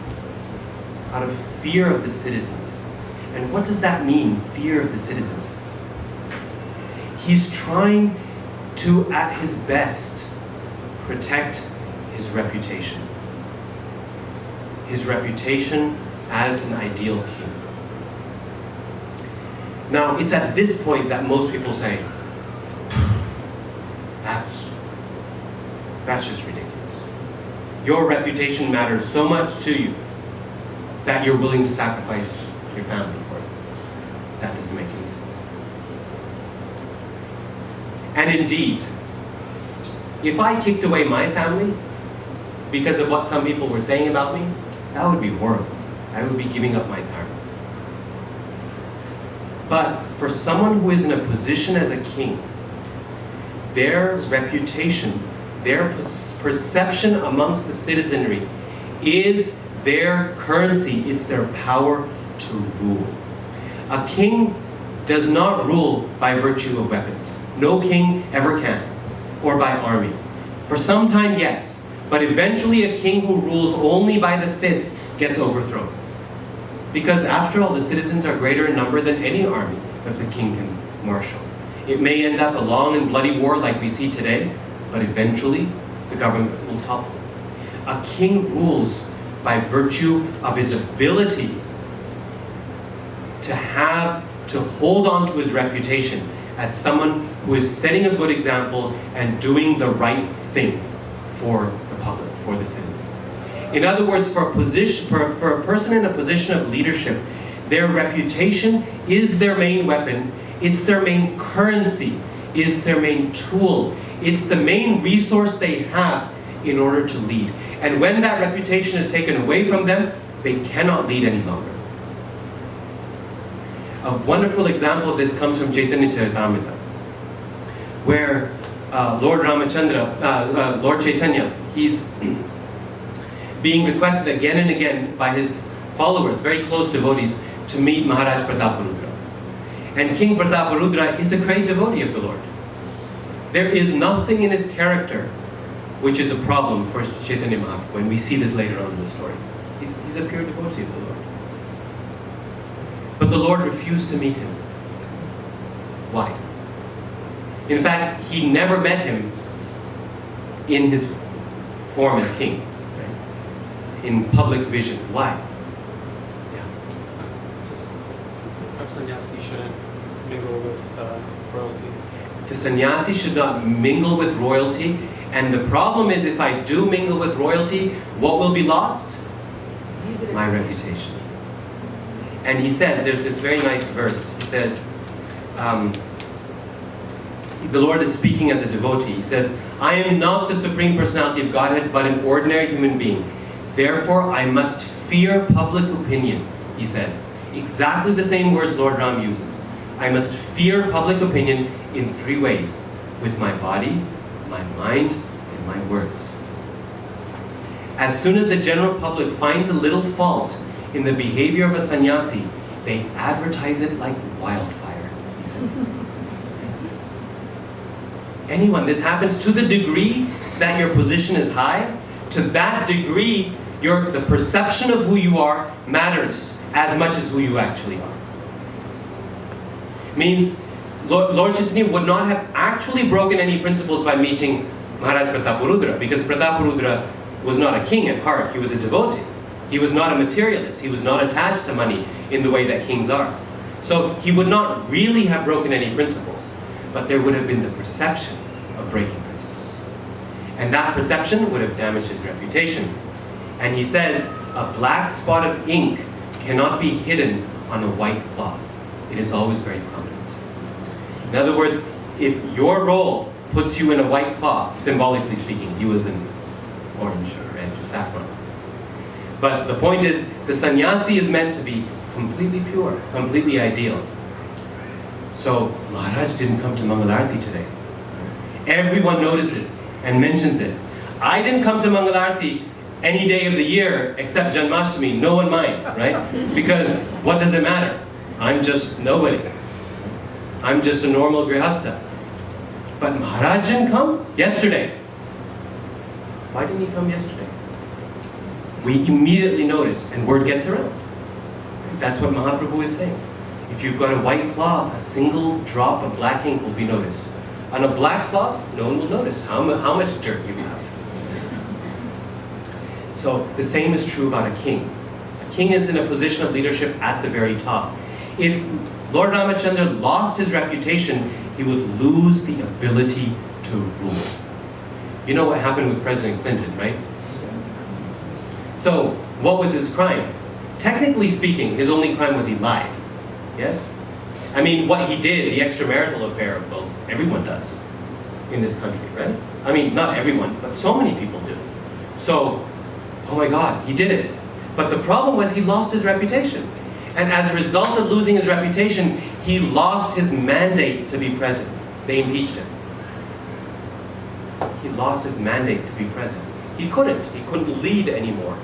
Out of fear of the citizens. And what does that mean, fear of the citizens? He's trying to, at his best, protect his reputation. His reputation as an ideal king. Now, it's at this point that most people say, that's just ridiculous. Your reputation matters so much to you that you're willing to sacrifice your family for it. That doesn't make any sense. And indeed, if I kicked away my family because of what some people were saying about me, that would be horrible. I would be giving up my dharma. But for someone who is in a position as a king, their reputation, their perception amongst the citizenry is their currency, it's their power to rule. A king does not rule by virtue of weapons. No king ever can, or by army. For some time, yes, but eventually a king who rules only by the fist gets overthrown. Because after all, the citizens are greater in number than any army that the king can marshal. It may end up a long and bloody war like we see today, but eventually the government will topple. A king rules by virtue of his ability to hold on to his reputation as someone who is setting a good example and doing the right thing for the public, for the citizens. In other words, for a person in a position of leadership, their reputation is their main weapon, it's their main currency, it's their main tool, it's the main resource they have in order to lead. And when that reputation is taken away from them, they cannot lead any longer. A wonderful example of this comes from Chaitanya Charitamrita, where Lord Chaitanya, he's being requested again and again by his followers, very close devotees, to meet Maharaj Prataparudra. And King Prataparudra is a great devotee of the Lord. There is nothing in his character which is a problem for Chaitanya Mahaprabhu, and we see this later on in the story. He's a pure devotee of the Lord. But the Lord refused to meet him. Why? In fact, he never met him in his form as king, right? In public vision. Why? Yeah. Just a sannyasi shouldn't mingle with royalty. The sannyasi should not mingle with royalty, and the problem is if I do mingle with royalty, what will be lost? My reputation. And he says, there's this very nice verse. He says, the Lord is speaking as a devotee. He says, I am not the Supreme Personality of Godhead, but an ordinary human being. Therefore, I must fear public opinion, he says. Exactly the same words Lord Ram uses. I must fear public opinion in 3 ways. With my body, my mind, and my words. As soon as the general public finds a little fault in the behavior of a sannyasi, they advertise it like wildfire, he says. Anyone, this happens to the degree that your position is high, to that degree the perception of who you are matters as much as who you actually are. Means Lord Chaitanya would not have actually broken any principles by meeting Maharaj Prataparudra, because Prataparudra was not a king at heart, he was a devotee. He was not a materialist, he was not attached to money in the way that kings are. So he would not really have broken any principles, but there would have been the perception of breaking principles. And that perception would have damaged his reputation. And he says, a black spot of ink cannot be hidden on a white cloth. It is always very prominent. In other words, if your role puts you in a white cloth, symbolically speaking, he was in orange or red or saffron. But the point is, the sannyasi is meant to be completely pure, completely ideal. So Maharaj didn't come to Mangalarti today. Everyone notices and mentions it. I didn't come to Mangalarti any day of the year except Janmashtami. No one minds, right? Because what does it matter? I'm just nobody. I'm just a normal grihasta. But Maharaj didn't come yesterday. Why didn't he come yesterday? We immediately notice, and word gets around. That's what Mahaprabhu is saying. If you've got a white cloth, a single drop of black ink will be noticed. On a black cloth, no one will notice how much dirt you have. So the same is true about a king. A king is in a position of leadership at the very top. If Lord Ramachandra lost his reputation, he would lose the ability to rule. You know what happened with President Clinton, right? So, what was his crime? Technically speaking, his only crime was he lied. Yes? I mean, what he did, the extramarital affair, well, everyone does in this country, right? I mean, not everyone, but so many people do. So, oh my God, he did it. But the problem was he lost his reputation. And as a result of losing his reputation, he lost his mandate to be president. They impeached him. He lost his mandate to be president. He couldn't lead anymore.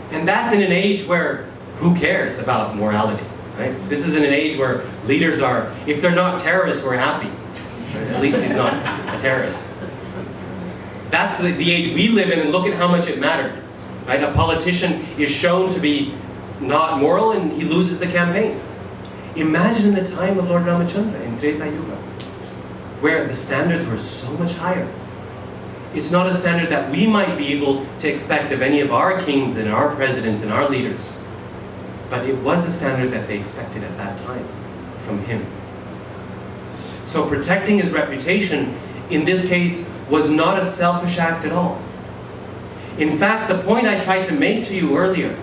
And that's in an age where, who cares about morality, right? This is in an age where leaders are, if they're not terrorists, we're happy. Right? At least he's not a terrorist. That's the age we live in, and look at how much it mattered. Right? A politician is shown to be not moral and he loses the campaign. Imagine in the time of Lord Ramachandra in Treta Yuga, where the standards were so much higher. It's not a standard that we might be able to expect of any of our kings and our presidents and our leaders. But it was a standard that they expected at that time from him. So protecting his reputation, in this case, was not a selfish act at all. In fact, the point I tried to make to you earlier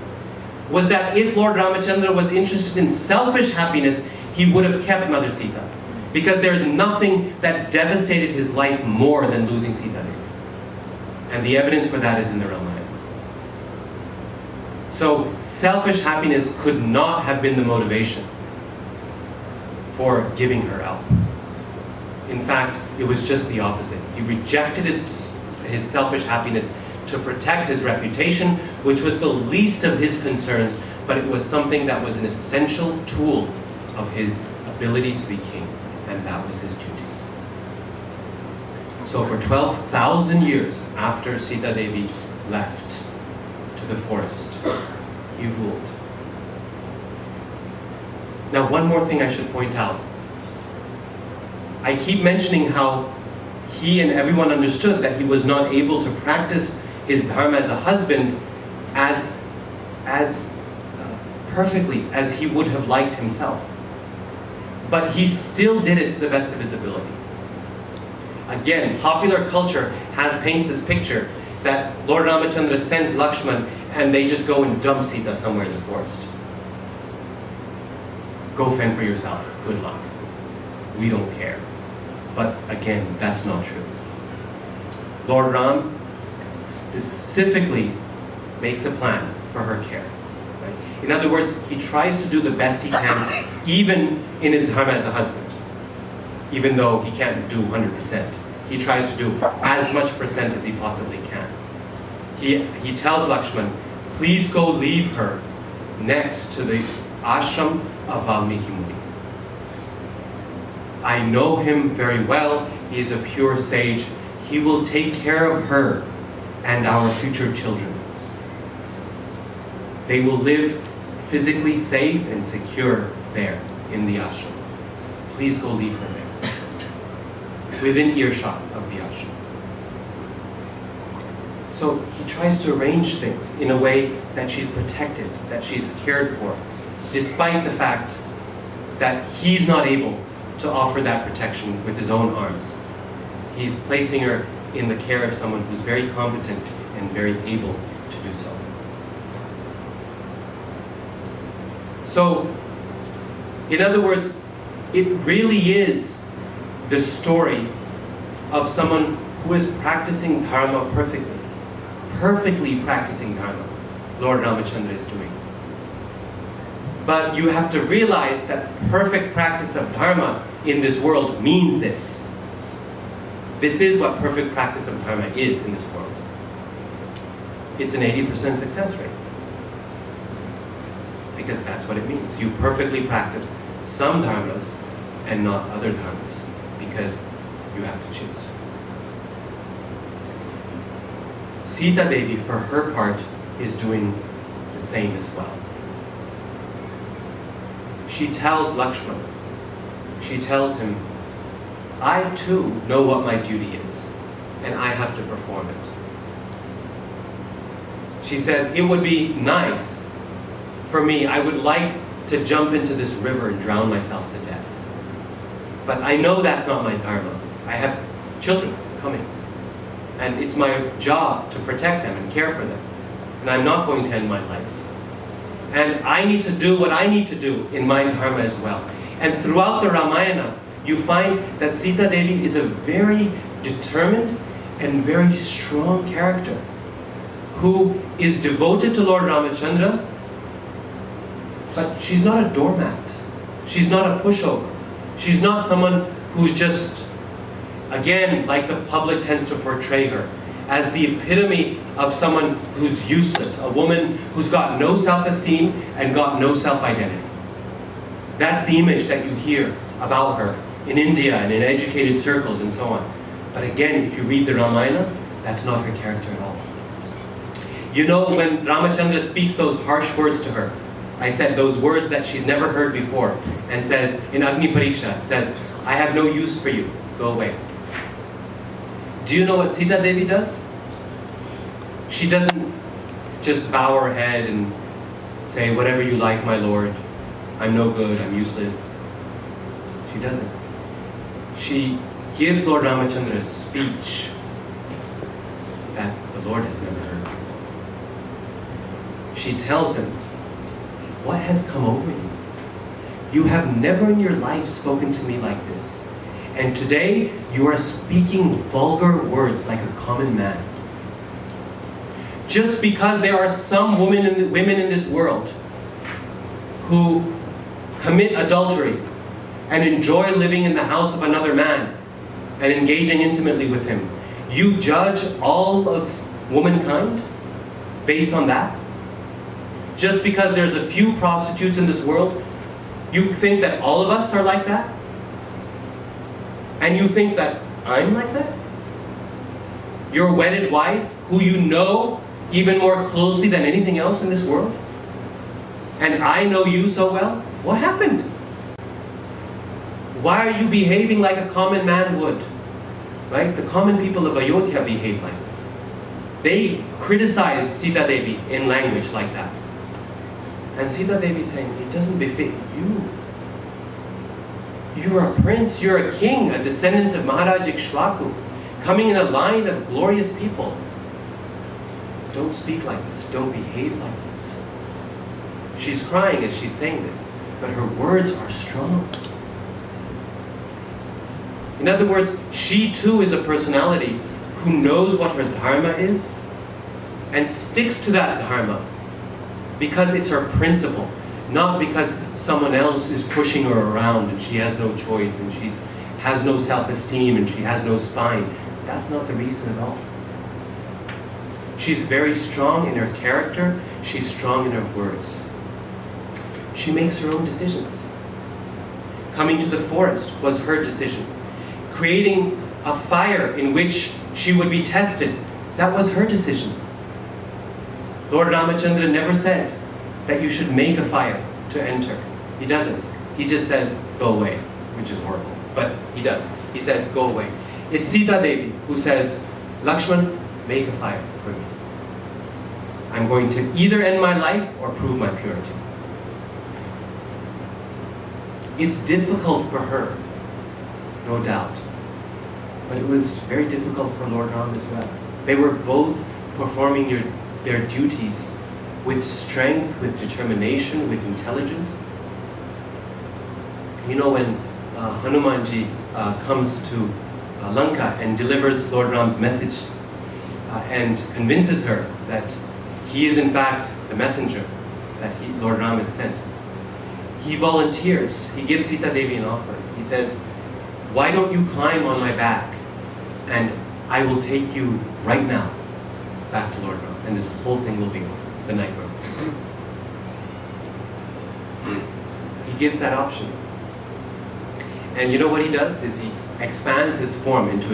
was that if Lord Ramachandra was interested in selfish happiness, he would have kept Mother Sita. Because there's nothing that devastated his life more than losing Sitadevi. And the evidence for that is in the Ramayana. So selfish happiness could not have been the motivation for giving her up. In fact, it was just the opposite. He rejected his selfish happiness to protect his reputation, which was the least of his concerns, but it was something that was an essential tool of his ability to be king, and that was his duty. So for 12,000 years after Sitadevi left to the forest, he ruled. Now, one more thing I should point out. I keep mentioning how he and everyone understood that he was not able to practice his dharma as a husband as perfectly as he would have liked himself. But he still did it to the best of his ability. Again, popular culture paints this picture that Lord Ramachandra sends Lakshman and they just go and dump Sita somewhere in the forest. Go fend for yourself. Good luck. We don't care. But again, that's not true. Lord Ram specifically makes a plan for her care. Right? In other words, he tries to do the best he can, even in his dharma as a husband. Even though he can't do 100%. He tries to do as much percent as he possibly can. He tells Lakshman, please go leave her next to the ashram of Valmiki Muni. I know him very well. He is a pure sage. He will take care of her and our future children. They will live physically safe and secure there in the ashram. Please go leave her there, within earshot of the ashram. So he tries to arrange things in a way that she's protected, that she's cared for, despite the fact that he's not able to offer that protection with his own arms. He's placing her in the care of someone who's very competent and very able to do so. So, in other words, it really is the story of someone who is practicing dharma perfectly practicing dharma, Lord Ramachandra is doing. But you have to realize that perfect practice of dharma in this world means this. This is what perfect practice of dharma is in this world. It's an 80% success rate. Because that's what it means. You perfectly practice some dharmas and not other dharmas. Because you have to choose. Sitadevi, for her part, is doing the same as well. She tells Lakshman, she tells him, I too know what my duty is, and I have to perform it. She says, it would be nice for me, I would like to jump into this river and drown myself to death. But I know that's not my dharma. I have children coming. And it's my job to protect them and care for them. And I'm not going to end my life. And I need to do what I need to do in my dharma as well. And throughout the Ramayana, you find that Sitadevi is a very determined and very strong character who is devoted to Lord Ramachandra, but she's not a doormat. She's not a pushover. She's not someone who's just, again, like the public tends to portray her, as the epitome of someone who's useless, a woman who's got no self-esteem and got no self-identity. That's the image that you hear about her in India and in educated circles and so on. But again, if you read the Ramayana, that's not her character at all. You know, when Ramachandra speaks those harsh words to her, I said those words that she's never heard before, and says, in Agni Pariksha, says, I have no use for you, go away. Do you know what Sitadevi does? She doesn't just bow her head and say, whatever you like, my lord, I'm no good, I'm useless. She doesn't. She gives Lord Ramachandra a speech that the Lord has never heard before. She tells him, what has come over you? You have never in your life spoken to me like this. And today, you are speaking vulgar words like a common man. Just because there are some women in this world who commit adultery and enjoy living in the house of another man and engaging intimately with him, you judge all of womankind based on that? Just because there's a few prostitutes in this world, you think that all of us are like that? And you think that I'm like that? your wedded wife, who you know even more closely than anything else in this world? And I know you so well? What happened? Why are you behaving like a common man would? Right? The common people of Ayodhya behaved like this. They criticized Sitadevi in language like that. And Sitadevi saying, it doesn't befit you. You're a prince, you're a king, a descendant of Maharaj Ikshvaku, coming in a line of glorious people. Don't speak like this, don't behave like this. She's crying as she's saying this, but her words are strong. In other words, she too is a personality who knows what her dharma is and sticks to that dharma because it's her principle, not because someone else is pushing her around and she has no choice and she has no self-esteem and she has no spine. That's not the reason at all. She's very strong in her character, she's strong in her words. She makes her own decisions. Coming to the forest was her decision. Creating a fire in which she would be tested, that was her decision. Lord Ramachandra never said that you should make a fire to enter. He doesn't. He just says, go away, which is horrible. But he does. He says, go away. It's Sitadevi who says, Lakshman, make a fire for me. I'm going to either end my life or prove my purity. It's difficult for her, no doubt. But it was very difficult for Lord Ram as well. They were both performing their duties with strength, with determination, with intelligence. You know, when Hanumanji comes to Lanka and delivers Lord Ram's message and convinces her that he is in fact the messenger that Lord Ram has sent, he volunteers. He gives Sitadevi an offer. He says, why don't you climb on my back and I will take you right now back to Lord Ram and this whole thing will be over, the night road. He gives that option. And you know what he does is he expands his form into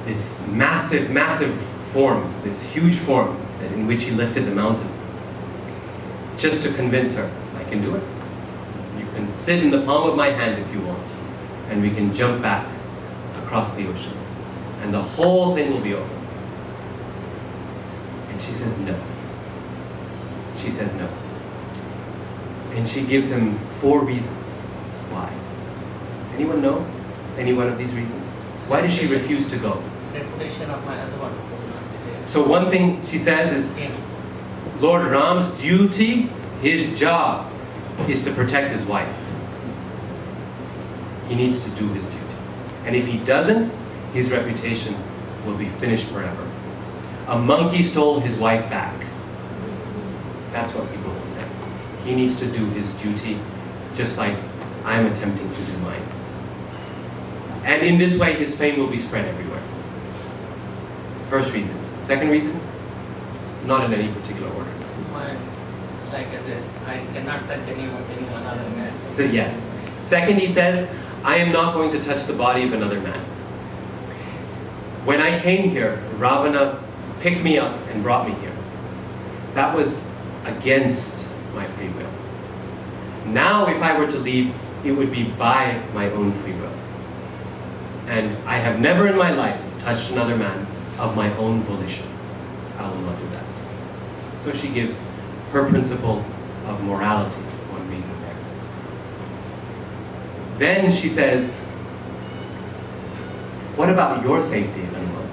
this massive, massive form, this huge form in which he lifted the mountain, just to convince her, I can do it. You can sit in the palm of my hand if you want, and we can jump back across the ocean, and the whole thing will be over. And she says no. She says no. And she gives him 4 reasons why. Anyone know any one of these reasons? Why does she refuse to go? Reputation of my husband. So one thing she says is, Lord Ram's duty, his job, is to protect his wife. He needs to do his duty. And if he doesn't, his reputation will be finished forever. A monkey stole his wife back. That's what people will say. He needs to do his duty just like I'm attempting to do mine. And in this way, his fame will be spread everywhere. First reason. Second reason, not in any particular order. Like I said, I cannot touch anyone other man. So yes. Second, he says, I am not going to touch the body of another man. When I came here, Ravana picked me up and brought me here. That was against my free will. Now, if I were to leave, it would be by my own free will. And I have never in my life touched another man of my own volition. I will not do that. So she gives her principle of morality, one reason there. Then she says, what about your safety, Hanuman?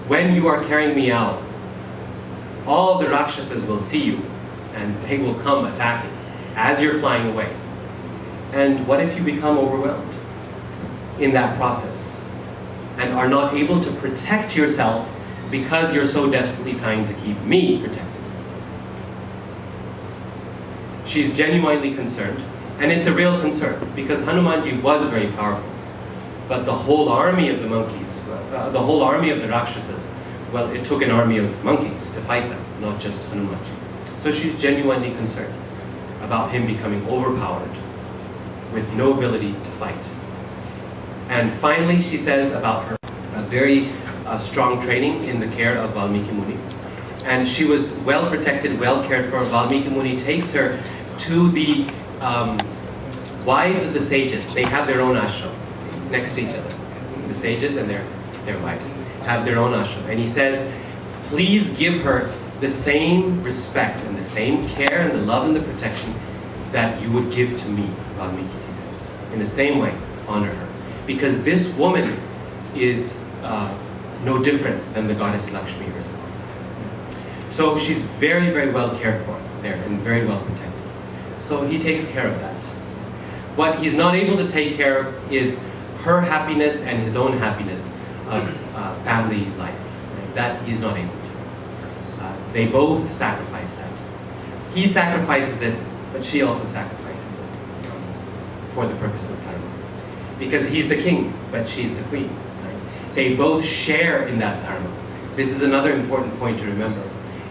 When you are carrying me out, all the Rakshasas will see you and they will come attacking as you're flying away. And what if you become overwhelmed in that process and are not able to protect yourself because you're so desperately trying to keep me protected? She's genuinely concerned, and it's a real concern because Hanumanji was very powerful. But the whole army of the monkeys, the whole army of the Rakshasas, well, it took an army of monkeys to fight them, not just Hanumanji. So she's genuinely concerned about him becoming overpowered with no ability to fight. And finally, she says about her, a very strong training in the care of Valmiki Muni. And she was well protected, well cared for. Valmiki Muni takes her to the wives of the sages. They have their own ashram next to each other. The sages and their wives have their own ashram. And he says, please give her the same respect and the same care and the love and the protection that you would give to me, Valmiki says. In the same way, honor her. Because this woman is no different than the goddess Lakshmi herself. So she's very, very well cared for there and very well protected. So he takes care of that. What he's not able to take care of is her happiness and his own happiness of family life. Right? That he's not able to. They both sacrifice that. He sacrifices it, but she also sacrifices it for the purpose of Dharma. Because he's the king, but she's the queen. Right? They both share in that Dharma. This is another important point to remember,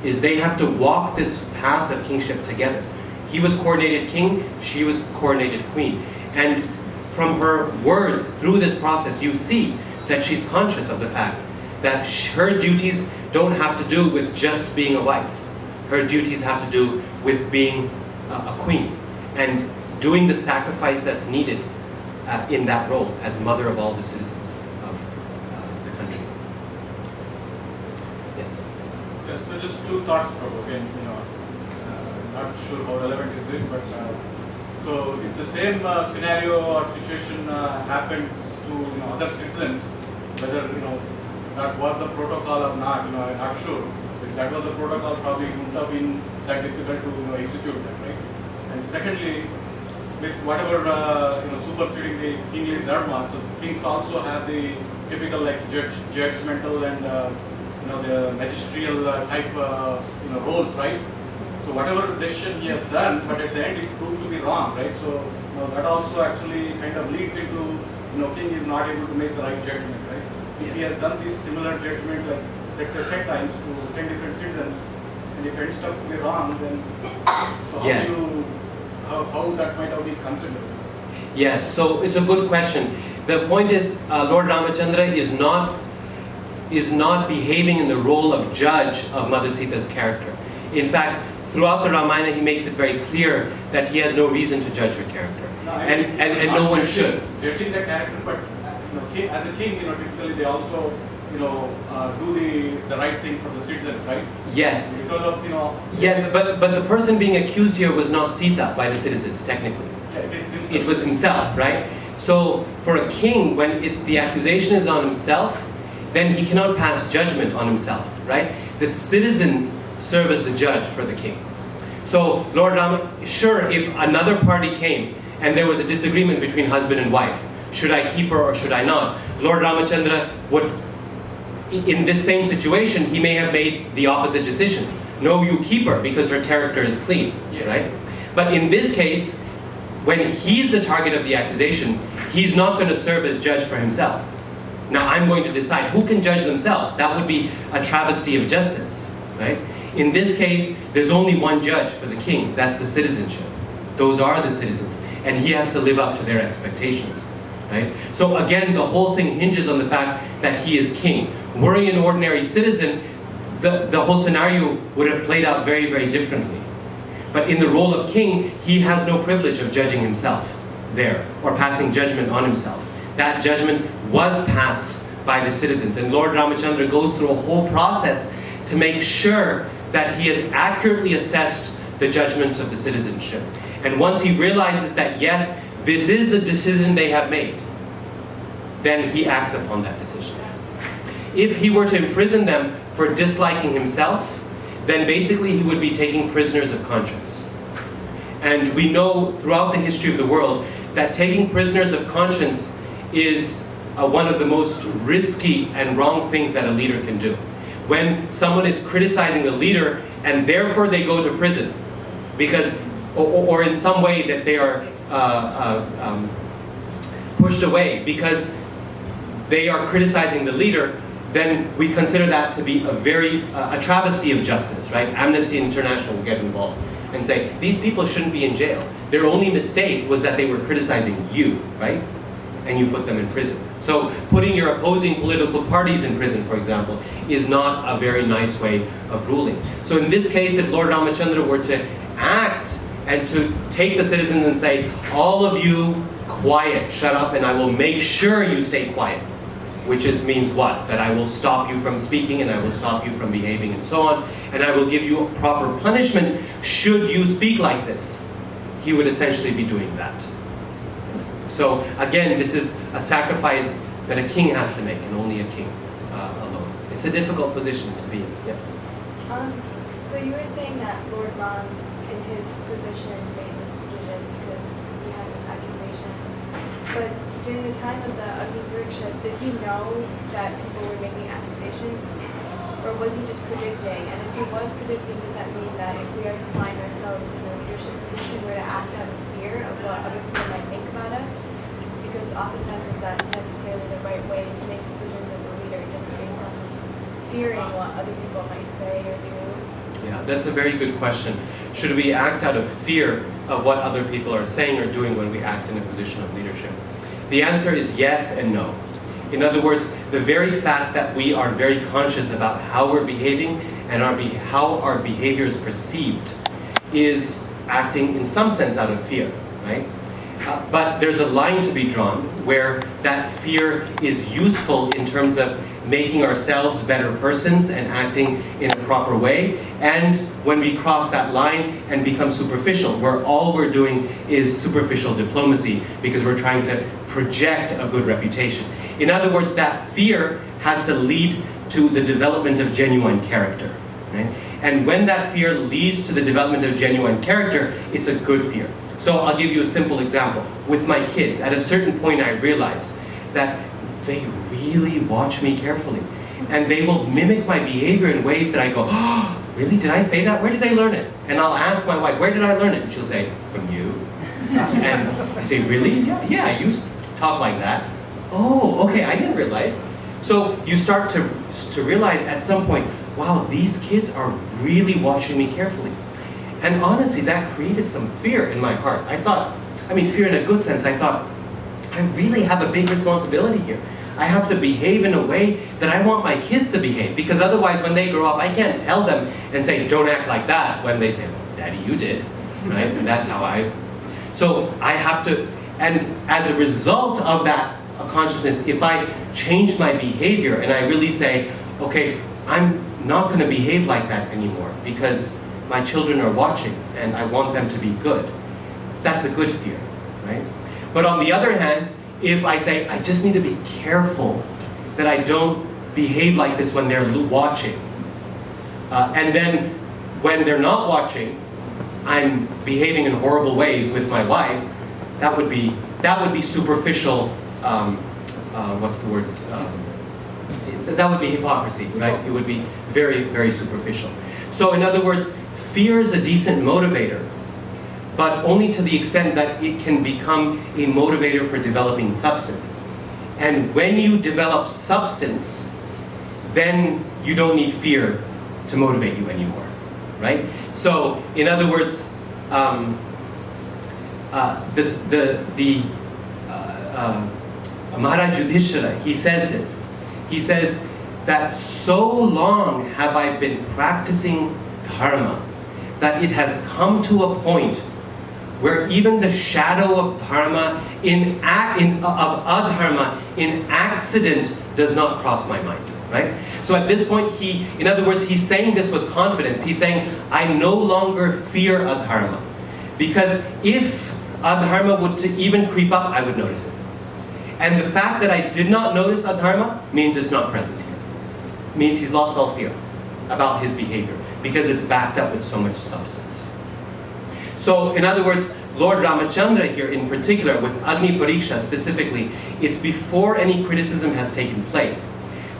is they have to walk this path of kingship together. He was coronated king, she was coronated queen. And from her words through this process, you see that she's conscious of the fact that her duties don't have to do with just being a wife. Her duties have to do with being a queen and doing the sacrifice that's needed in that role as mother of all the citizens of the country. Yes? Yeah, so just two thoughts, Prabhu. Again, not sure how relevant is it, but so if the same scenario or situation happens to other citizens, whether that was the protocol or not, I'm not sure. So if that was the protocol, probably it wouldn't have been that difficult to execute that, right? And secondly, with whatever superseding the kingly dharma, so kings also have the typical like judgmental and the magisterial type roles, right? So whatever decision he has done, but at the end it proved to be wrong, right? So that also actually kind of leads into king is not able to make the right judgment, right? If he has done this similar judgment, like let's say 10 times to 10 different citizens, and if it ends up to be wrong, then so how that might have been considered? Yes, so it's a good question. The point is, Lord Ramachandra is not behaving in the role of judge of Mother Sita's character. In fact, throughout the Ramayana, he makes it very clear that he has no reason to judge her character, and no one should. Judging the character, but as a king, typically they also do the right thing for the citizens, right? Yes. Because of Yes, but the person being accused here was not Sita by the citizens, technically. Yeah, it is himself. It was himself, right? So for a king, when the accusation is on himself, then he cannot pass judgment on himself, right? The citizens serve as the judge for the king. So Lord Rama, sure, if another party came and there was a disagreement between husband and wife, should I keep her or should I not? Lord Ramachandra would, in this same situation, he may have made the opposite decision. No, you keep her because her character is clean, right? But in this case, when he's the target of the accusation, he's not going to serve as judge for himself. Now I'm going to decide who can judge themselves. That would be a travesty of justice, right? In this case, there's only one judge for the king. That's the citizenship. Those are the citizens. And he has to live up to their expectations, right? So again, the whole thing hinges on the fact that he is king. Were he an ordinary citizen, the whole scenario would have played out very, very differently. But in the role of king, he has no privilege of judging himself there or passing judgment on himself. That judgment was passed by the citizens. And Lord Ramachandra goes through a whole process to make sure that he has accurately assessed the judgments of the citizenship. And once he realizes that, yes, this is the decision they have made, then he acts upon that decision. If he were to imprison them for disliking himself, then basically he would be taking prisoners of conscience. And we know throughout the history of the world that taking prisoners of conscience is one of the most risky and wrong things that a leader can do. When someone is criticizing the leader and therefore they go to prison because, or in some way that they are pushed away because they are criticizing the leader, then we consider that to be a travesty of justice, right? Amnesty International will get involved and say, these people shouldn't be in jail. Their only mistake was that they were criticizing you, right? and you put them in prison. So putting your opposing political parties in prison, for example, is not a very nice way of ruling. So in this case, if Lord Ramachandra were to act and to take the citizens and say, all of you quiet, shut up, and I will make sure you stay quiet. Which means what? That I will stop you from speaking and I will stop you from behaving and so on. And I will give you proper punishment should you speak like this. He would essentially be doing that. So again, this is a sacrifice that a king has to make, and only a king alone. It's a difficult position to be in. Yes? So you were saying that Lord Ram, in his position, made this decision because he had this accusation. But during the time of the Agni Pariksha, did he know that people were making accusations? Or was he just predicting? And if he was predicting, does that mean that if we are to find ourselves in a leadership position, we're to act out of fear of what other people might think about us? Because oftentimes is that necessarily the right way to make decisions as a leader, just based on fearing what other people might say or do? Yeah, that's a very good question. Should we act out of fear of what other people are saying or doing when we act in a position of leadership? The answer is yes and no. In other words, the very fact that we are very conscious about how we're behaving and how our behavior is perceived is acting in some sense out of fear, right? But there's a line to be drawn where that fear is useful in terms of making ourselves better persons and acting in a proper way, and when we cross that line and become superficial, where all we're doing is superficial diplomacy because we're trying to project a good reputation. In other words, that fear has to lead to the development of genuine character. Right? And when that fear leads to the development of genuine character, it's a good fear. So I'll give you a simple example. With my kids, at a certain point I realized that they really watch me carefully. And they will mimic my behavior in ways that I go, oh, really? Did I say that? Where did they learn it? And I'll ask my wife, where did I learn it? And she'll say, from you. And I say, really? Yeah, you talk like that. Oh, okay, I didn't realize. So you start to realize at some point, wow, these kids are really watching me carefully. And honestly, that created some fear in my heart. I thought, fear in a good sense, I thought, I really have a big responsibility here. I have to behave in a way that I want my kids to behave, because otherwise when they grow up, I can't tell them and say, don't act like that, when they say, well, Daddy, you did, right? And that's how so I have to, and as a result of that consciousness, if I change my behavior and I really say, okay, I'm not going to behave like that anymore because my children are watching and I want them to be good, that's a good fear, right? But on the other hand, if I say, I just need to be careful that I don't behave like this when they're watching, and then when they're not watching, I'm behaving in horrible ways with my wife, that would be superficial, what's the word? That would be hypocrisy, right? It would be very, very superficial. So in other words, fear is a decent motivator, but only to the extent that it can become a motivator for developing substance. And when you develop substance, then you don't need fear to motivate you anymore, right? So, in other words, Maharaj Yudhishthira, he says this. He says that so long have I been practicing Dharma that it has come to a point where even the shadow of Dharma of adharma in accident does not cross my mind, right? So at this point, in other words, he's saying this with confidence. He's saying, I no longer fear adharma, because if adharma would to even creep up, I would notice it. And the fact that I did not notice adharma means it's not present here. It means he's lost all fear about his behavior, because it's backed up with so much substance. So, in other words, Lord Ramachandra here in particular, with Agni Pariksha specifically, it's before any criticism has taken place.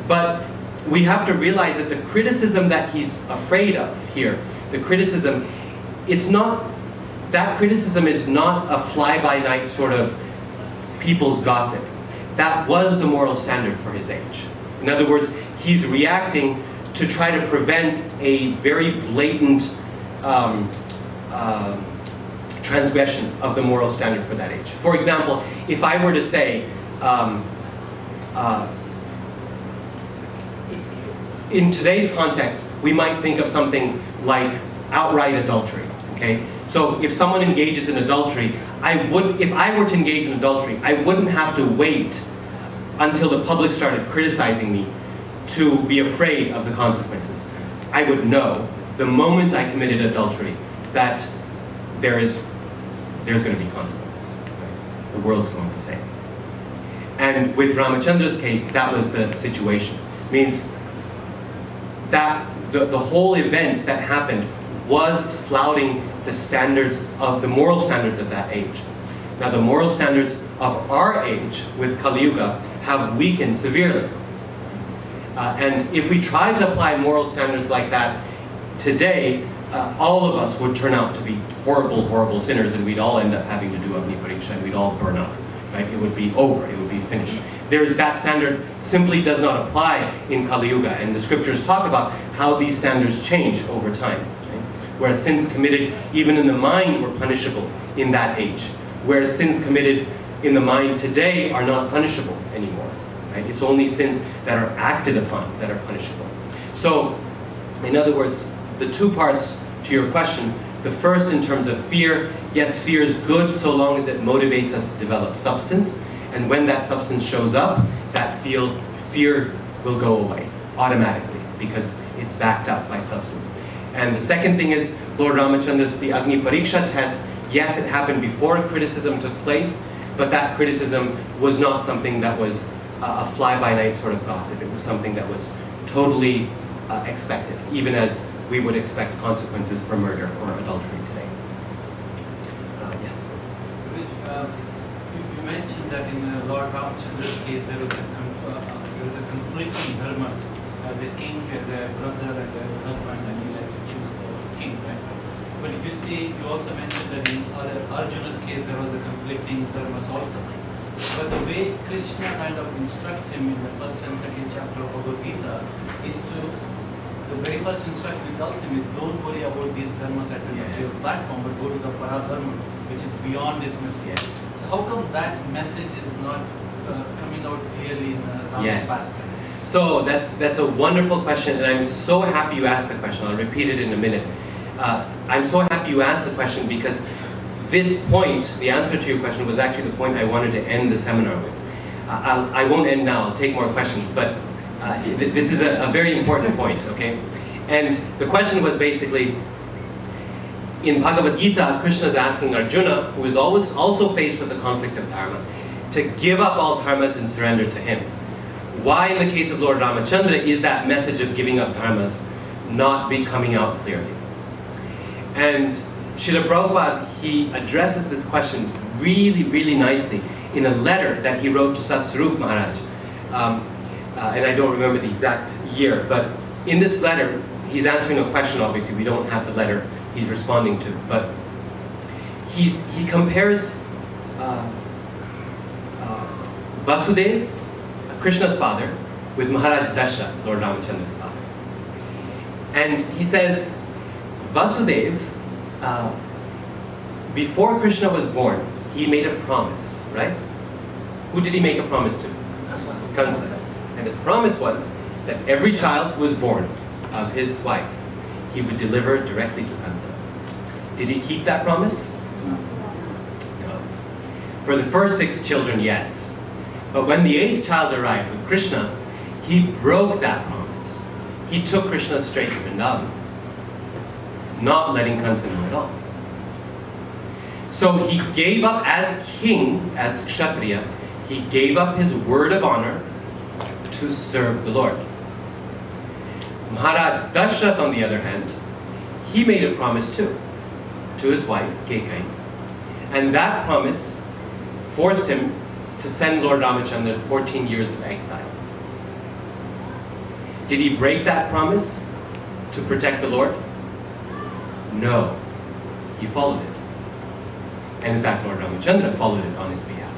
But we have to realize that the criticism that he's afraid of here, the criticism, that criticism is not a fly-by-night sort of people's gossip. That was the moral standard for his age. In other words, he's reacting to try to prevent a very blatant transgression of the moral standard for that age. For example, if I were to say, in today's context, we might think of something like outright adultery, okay? So if someone engages in adultery, if I were to engage in adultery, I wouldn't have to wait until the public started criticizing me to be afraid of the consequences. I would know the moment I committed adultery that there's going to be consequences. Right? The world's going to say. And with Ramachandra's case, that was the situation. Means that the whole event that happened was flouting the standards of the moral standards of that age. Now the moral standards of our age with Kali Yuga have weakened severely. And if we try to apply moral standards like that today, all of us would turn out to be horrible, horrible sinners, and we'd all end up having to do Agni Pariksha, and we'd all burn up. Right? It would be over, it would be finished. That standard simply does not apply in Kali Yuga, and the scriptures talk about how these standards change over time. Right? Whereas sins committed even in the mind were punishable in that age, whereas sins committed in the mind today are not punishable anymore. Right? It's only sins that are acted upon that are punishable. So, in other words, the two parts to your question, the first in terms of fear, yes, fear is good so long as it motivates us to develop substance. And when that substance shows up, that fear will go away automatically because it's backed up by substance. And the second thing is, Lord Ramachandra's, the Agni Pariksha test, yes, it happened before criticism took place, but that criticism was not something that was a fly-by-night sort of gossip. It was something that was totally expected, even as we would expect consequences for murder or adultery today. Yes? You mentioned that in Lord Ramachandra's case there was a conflicting dharmas. As a king, as a brother, and as a husband, and you like to choose the king, right? But if you see, you also mentioned that in Arjuna's case there was a conflicting dharmas also. But the way Krishna kind of instructs him in the first and second chapter of Bhagavad Gita is the very first instruction he tells him is don't worry about these dharmas at the material platform, but go to the paradharma, which is beyond this material. Yes. So how come that message is not coming out clearly in Rama's past? So that's a wonderful question, and I'm so happy you asked the question. I'll repeat it in a minute. I'm so happy you asked the question because this point, the answer to your question, was actually the point I wanted to end the seminar with. I won't end now, I'll take more questions, but this is a very important point, okay? And the question was basically, in Bhagavad Gita, Krishna is asking Arjuna, who is always also faced with the conflict of dharma, to give up all dharmas and surrender to him. Why, in the case of Lord Ramachandra, is that message of giving up dharmas not be coming out clearly? And Srila Prabhupada, he addresses this question really, really nicely in a letter that he wrote to Satsvarup Maharaj. And I don't remember the exact year, but in this letter, he's answering a question, obviously. We don't have the letter he's responding to, but he compares Vasudeva, Krishna's father, with Maharaj Dashrath, Lord Ramachandra's father. And he says, Vasudeva, before Krishna was born, he made a promise, right? Who did he make a promise to? Kansa. And his promise was that every child who was born of his wife, he would deliver directly to Kansa. Did he keep that promise? No. For the first 6 children, yes. But when the 8th child arrived with Krishna, he broke that promise. He took Krishna straight to Vrindavan, not letting Kansa know at all. So he gave up as king, as Kshatriya, he gave up his word of honor to serve the Lord. Maharaj Dashrath, on the other hand, he made a promise too, to his wife, Kekai. And that promise forced him to send Lord Ramachandra 14 years of exile. Did he break that promise to protect the Lord? No. He followed it. And in fact, Lord Ramachandra followed it on his behalf.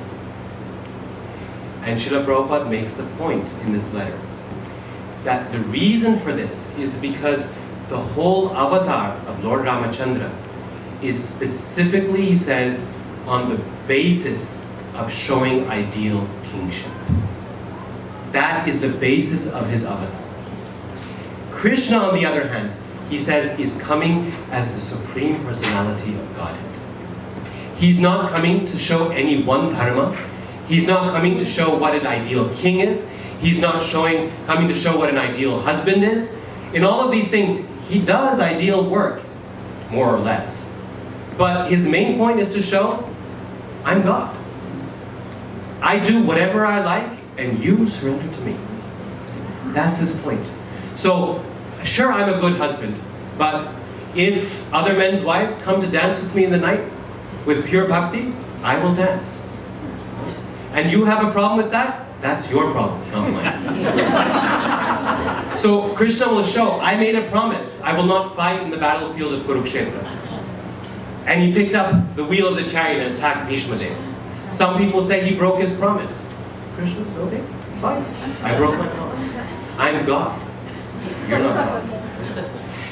And Srila Prabhupada makes the point in this letter that the reason for this is because the whole avatar of Lord Ramachandra is specifically, he says, on the basis of showing ideal kingship. That is the basis of his avatar. Krishna, on the other hand, he says, is coming as the Supreme Personality of Godhead. He's not coming to show any one dharma. He's not coming to show what an ideal king is. He's not coming to show what an ideal husband is. In all of these things, he does ideal work, more or less. But his main point is to show, I'm God. I do whatever I like, and you surrender to me. That's his point. So, sure, I'm a good husband, but if other men's wives come to dance with me in the night with pure bhakti, I will dance. And you have a problem with that? That's your problem, not mine. So Krishna will show, I made a promise. I will not fight in the battlefield of Kurukshetra. And he picked up the wheel of the chariot and attacked Bhishma Devi. Some people say he broke his promise. Krishna said, okay, fine. I broke my promise. I'm God. You're not God.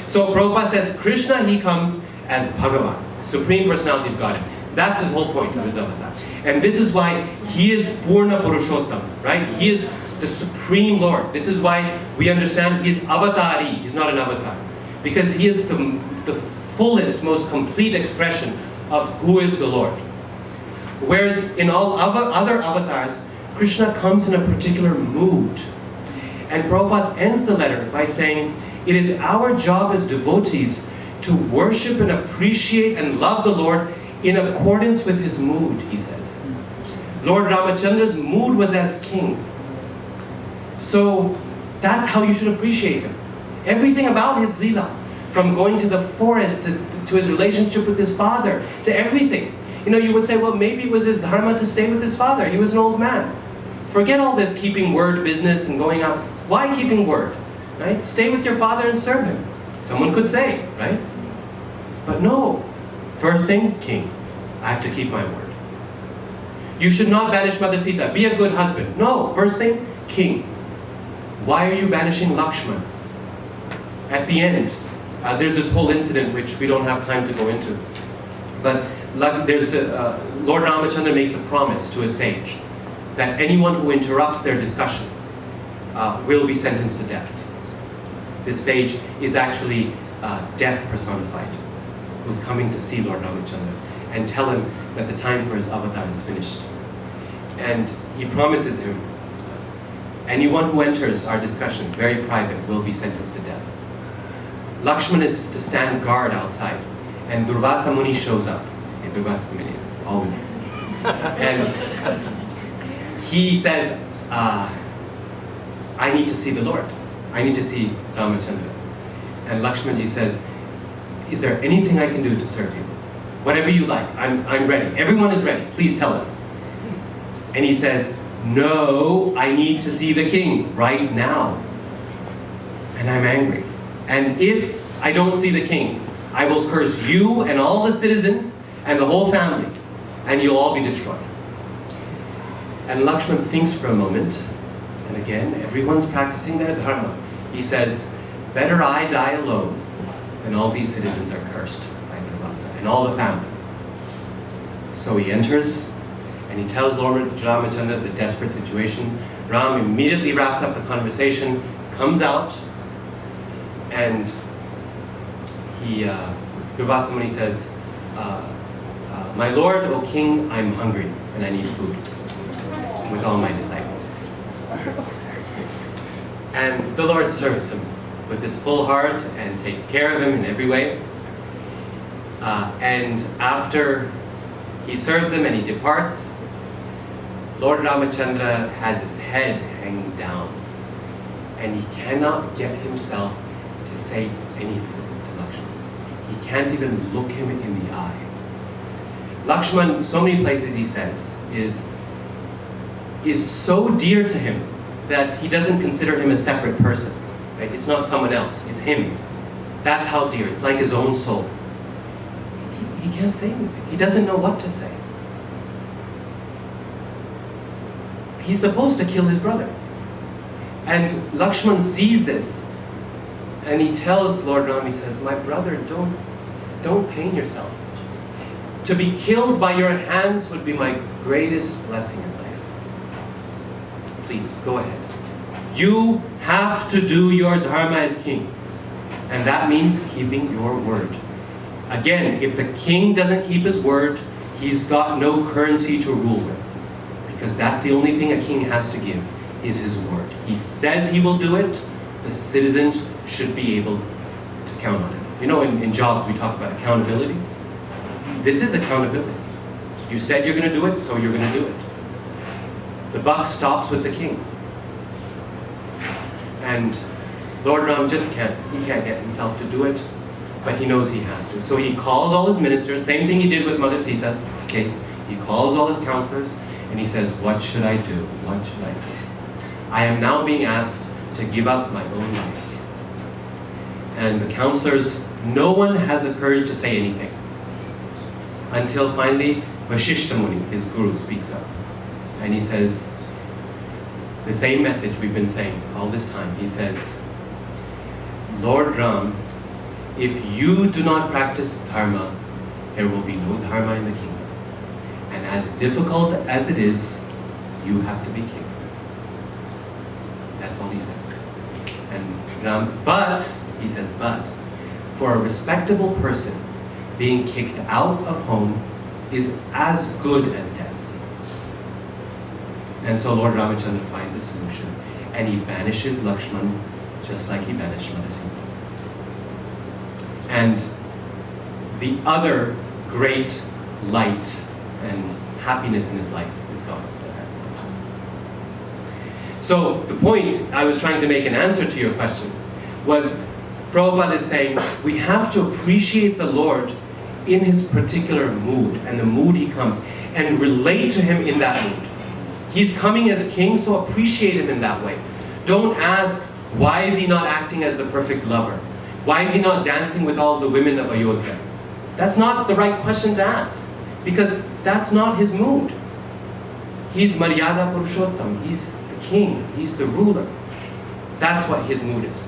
So Prabhupada says, Krishna, he comes as Bhagavan, Supreme Personality of Godhead. That's his whole point of his avatar. And this is why he is Purna Purushottam, right? He is the Supreme Lord. This is why we understand he is avatari. He's not an avatar. Because he is the fullest, most complete expression of who is the Lord. Whereas in all other avatars, Krishna comes in a particular mood. And Prabhupada ends the letter by saying, it is our job as devotees to worship and appreciate and love the Lord in accordance with his mood, he says. Lord Ramachandra's mood was as king. So that's how you should appreciate him. Everything about his lila, from going to the forest to his relationship with his father, to everything. You know, you would say, well, maybe it was his dharma to stay with his father. He was an old man. Forget all this keeping word business and going out. Why keeping word? Right? Stay with your father and serve him. Someone could say, right? But no. First thing, king. I have to keep my word. You should not banish Mother Sita. Be a good husband. No. First thing, king. Why are you banishing Lakshman? At the end, there's this whole incident which we don't have time to go into. But there's Lord Ramachandra makes a promise to a sage that anyone who interrupts their discussion will be sentenced to death. This sage is actually death personified, who's coming to see Lord Ramachandra and tell him that the time for his avatar is finished. And he promises him, anyone who enters our discussions, very private, will be sentenced to death. Lakshman is to stand guard outside, and Durvasa Muni shows up. Durvasa Muni, always. And he says, I need to see the Lord. I need to see Ramachandra. And Lakshmanji says, is there anything I can do to serve you? Whatever you like, I'm ready. Everyone is ready. Please tell us. And he says, no, I need to see the king right now. And I'm angry. And if I don't see the king, I will curse you and all the citizens and the whole family, and you'll all be destroyed. And Lakshman thinks for a moment, and again, everyone's practicing their dharma. He says, better I die alone than all these citizens are cursed by Durvasa and all the family. So he enters, and he tells Lord Ramachandra the desperate situation. Ram immediately wraps up the conversation, comes out, and Durvasa Muni says, my lord, O king, I'm hungry and I need food with all my disciples. And the Lord serves him with his full heart and takes care of him in every way. And after he serves him and he departs, Lord Ramachandra has his head hanging down, and he cannot get himself to say anything to Lakshman. He can't even look him in the eye. Lakshman, so many places he says, is so dear to him that he doesn't consider him a separate person. Right? It's not someone else, it's him. That's how dear. It's like his own soul. He can't say anything. He doesn't know what to say. He's supposed to kill his brother. And Lakshman sees this, and he tells Lord Ram, he says, my brother, don't pain yourself. to be killed by your hands would be my greatest blessing in life. Please, go ahead. You have to do your dharma as king. And that means keeping your word. Again, if the king doesn't keep his word, he's got no currency to rule with. Because that's the only thing a king has to give, is his word. He says he will do it, the citizens should be able to count on it. You know, in jobs we talk about accountability. This is accountability. You said you're going to do it, so you're going to do it. The buck stops with the king. And Lord Ram just can't get himself to do it, but he knows he has to. So he calls all his ministers, same thing he did with Mother Sita's case. He calls all his counselors, and he says, what should I do? What should I do? I am now being asked to give up my own life. And the counselors, no one has the courage to say anything. Until finally, Vashishta Muni, his guru, speaks up. And he says, the same message we've been saying all this time. He says, Lord Ram, if you do not practice dharma, there will be no dharma in the kingdom. And as difficult as it is, you have to be king. That's all he says. And Ram, but, he says, but, for a respectable person, being kicked out of home is as good as death. And so Lord Ramachandra finds a solution, and he banishes Lakshman just like he banished Mother Sita. And the other great light and happiness in his life is gone at that point. So the point I was trying to make an answer to your question was, Prabhupada is saying we have to appreciate the Lord in his particular mood and the mood he comes, and relate to him in that mood. He's coming as king, so appreciate him in that way. Don't ask, why is he not acting as the perfect lover? Why is he not dancing with all the women of Ayodhya? That's not the right question to ask, because that's not his mood. He's Maryada Purushottam. He's the king. He's the ruler. That's what his mood is.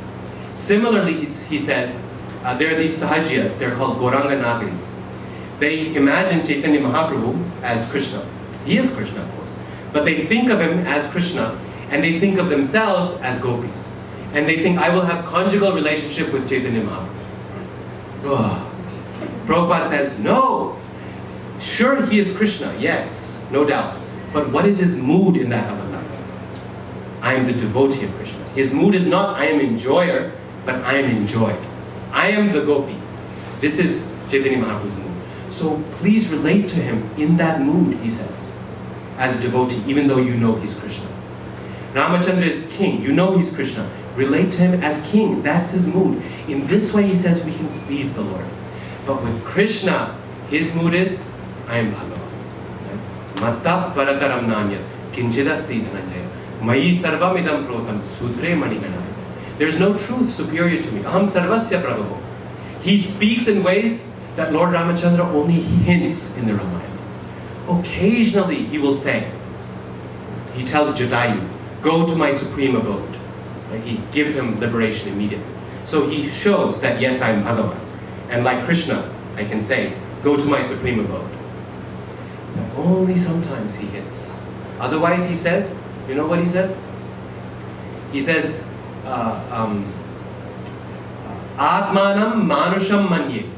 Similarly, he says, there are these sahajiyas. They're called Gauranga Nagaris. They imagine Chaitanya Mahaprabhu as Krishna. He is Krishna, of course. But they think of him as Krishna, and they think of themselves as gopis. And they think, I will have conjugal relationship with Chaitanya Mahaprabhu. Ugh. Prabhupada says, no. Sure, he is Krishna, yes, no doubt. But what is his mood in that avatar? I am the devotee of Krishna. His mood is not, I am enjoyer, but I am enjoyed. I am the gopi. This is Chaitanya Mahaprabhu's mood. So please relate to him in that mood, he says, as a devotee, even though you know he's Krishna. Ramachandra is king. You know he's Krishna. Relate to him as king. That's his mood. In this way, he says we can please the Lord. But with Krishna, his mood is, I am Bhagavan. Matta parataram nanya kinchidasti dhananjaya mayi sarvam idam protam sutre maniganaya. There's no truth superior to me. Aham sarvasya prabhu. He speaks in ways that Lord Ramachandra only hints in the Ramayana. Occasionally he will say, he tells Jatayu, go to my supreme abode. Right? He gives him liberation immediately. So he shows that yes, I am Bhagavan. And like Krishna, I can say, go to my supreme abode. But only sometimes he hits. Otherwise he says, you know what he says? He says, Atmanam manusham manye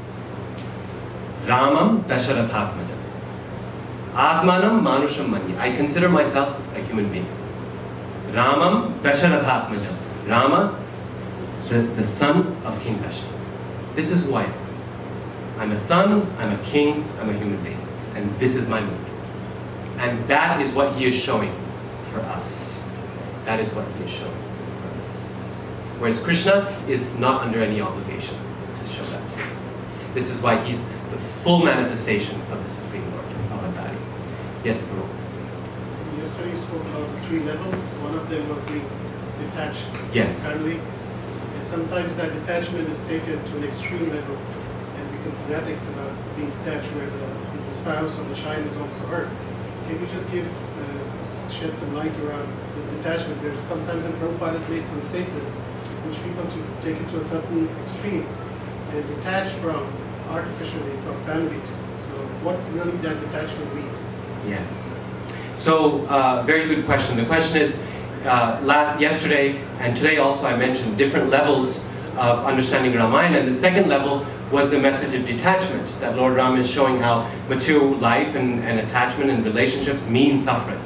Ramam dasharathatmajam. Atmanam manusham manye. I consider myself a human being. Ramam dasharathatmajam. Rama, the son of King Dasharath. This is who I am. I'm a son, I'm a king, I'm a human being. And this is my mood. And that is what he is showing for us. That is what he is showing for us. Whereas Krishna is not under any obligation to show that. This is why he's the full manifestation of the Supreme Lord, Avatari. Yes, Guru. Yesterday you spoke about the 3 levels. One of them was being detached Yes. family. And sometimes that detachment is taken to an extreme level and become fanatic about being detached where the spouse or the child is also hurt. Can you just shed some light around this detachment? There's sometimes, and Prabhupada has made some statements which people to take it to a certain extreme and detach from artificially from family. So what really that detachment means. Yes. So, very good question. The question is, yesterday and today also I mentioned different levels of understanding Ramayana, and the second level was the message of detachment, that Lord Rama is showing how mature life and attachment and relationships mean suffering.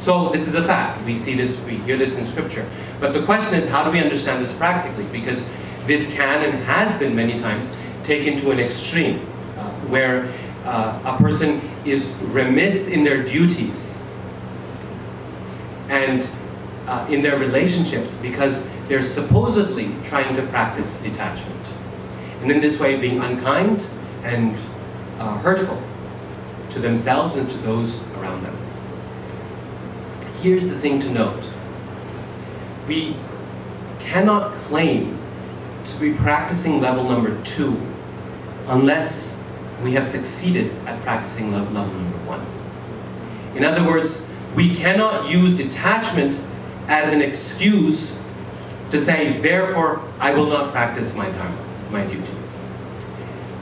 So this is a fact. We see this, we hear this in scripture. But the question is, how do we understand this practically? Because this can and has been many times taken to an extreme, where a person is remiss in their duties and in their relationships because they're supposedly trying to practice detachment. And in this way being unkind and hurtful to themselves and to those around them. Here's the thing to note. We cannot claim to be practicing level number 2 unless we have succeeded at practicing level number 1. In other words, we cannot use detachment as an excuse to say, therefore, I will not practice my dharma, my duty.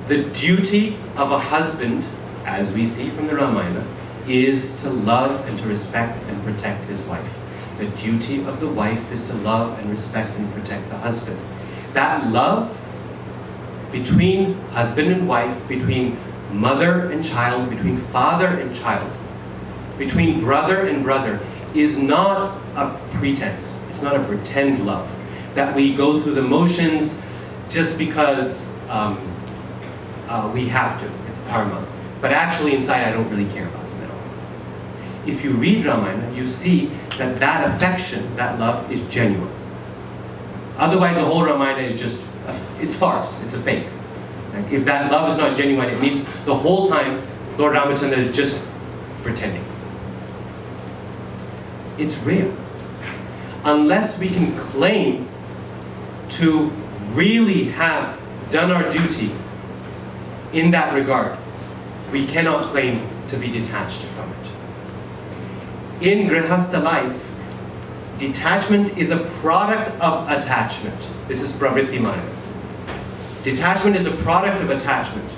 The duty of a husband, as we see from the Ramayana, is to love and to respect and protect his wife. The duty of the wife is to love and respect and protect the husband. That love between husband and wife, between mother and child, between father and child, between brother and brother, is not a pretense. It's not a pretend love that we go through the motions just because we have to. It's dharma. But actually inside I don't really care about them at all. If you read Ramayana, you see that that affection, that love is genuine. Otherwise the whole Ramayana is just, it's farce, it's a fake. And if that love is not genuine, it means the whole time Lord Ramachandra is just pretending. It's real. Unless we can claim to really have done our duty in that regard, we cannot claim to be detached from it. In Grihastha life, detachment is a product of attachment. This is pravritti maya. Detachment is a product of attachment.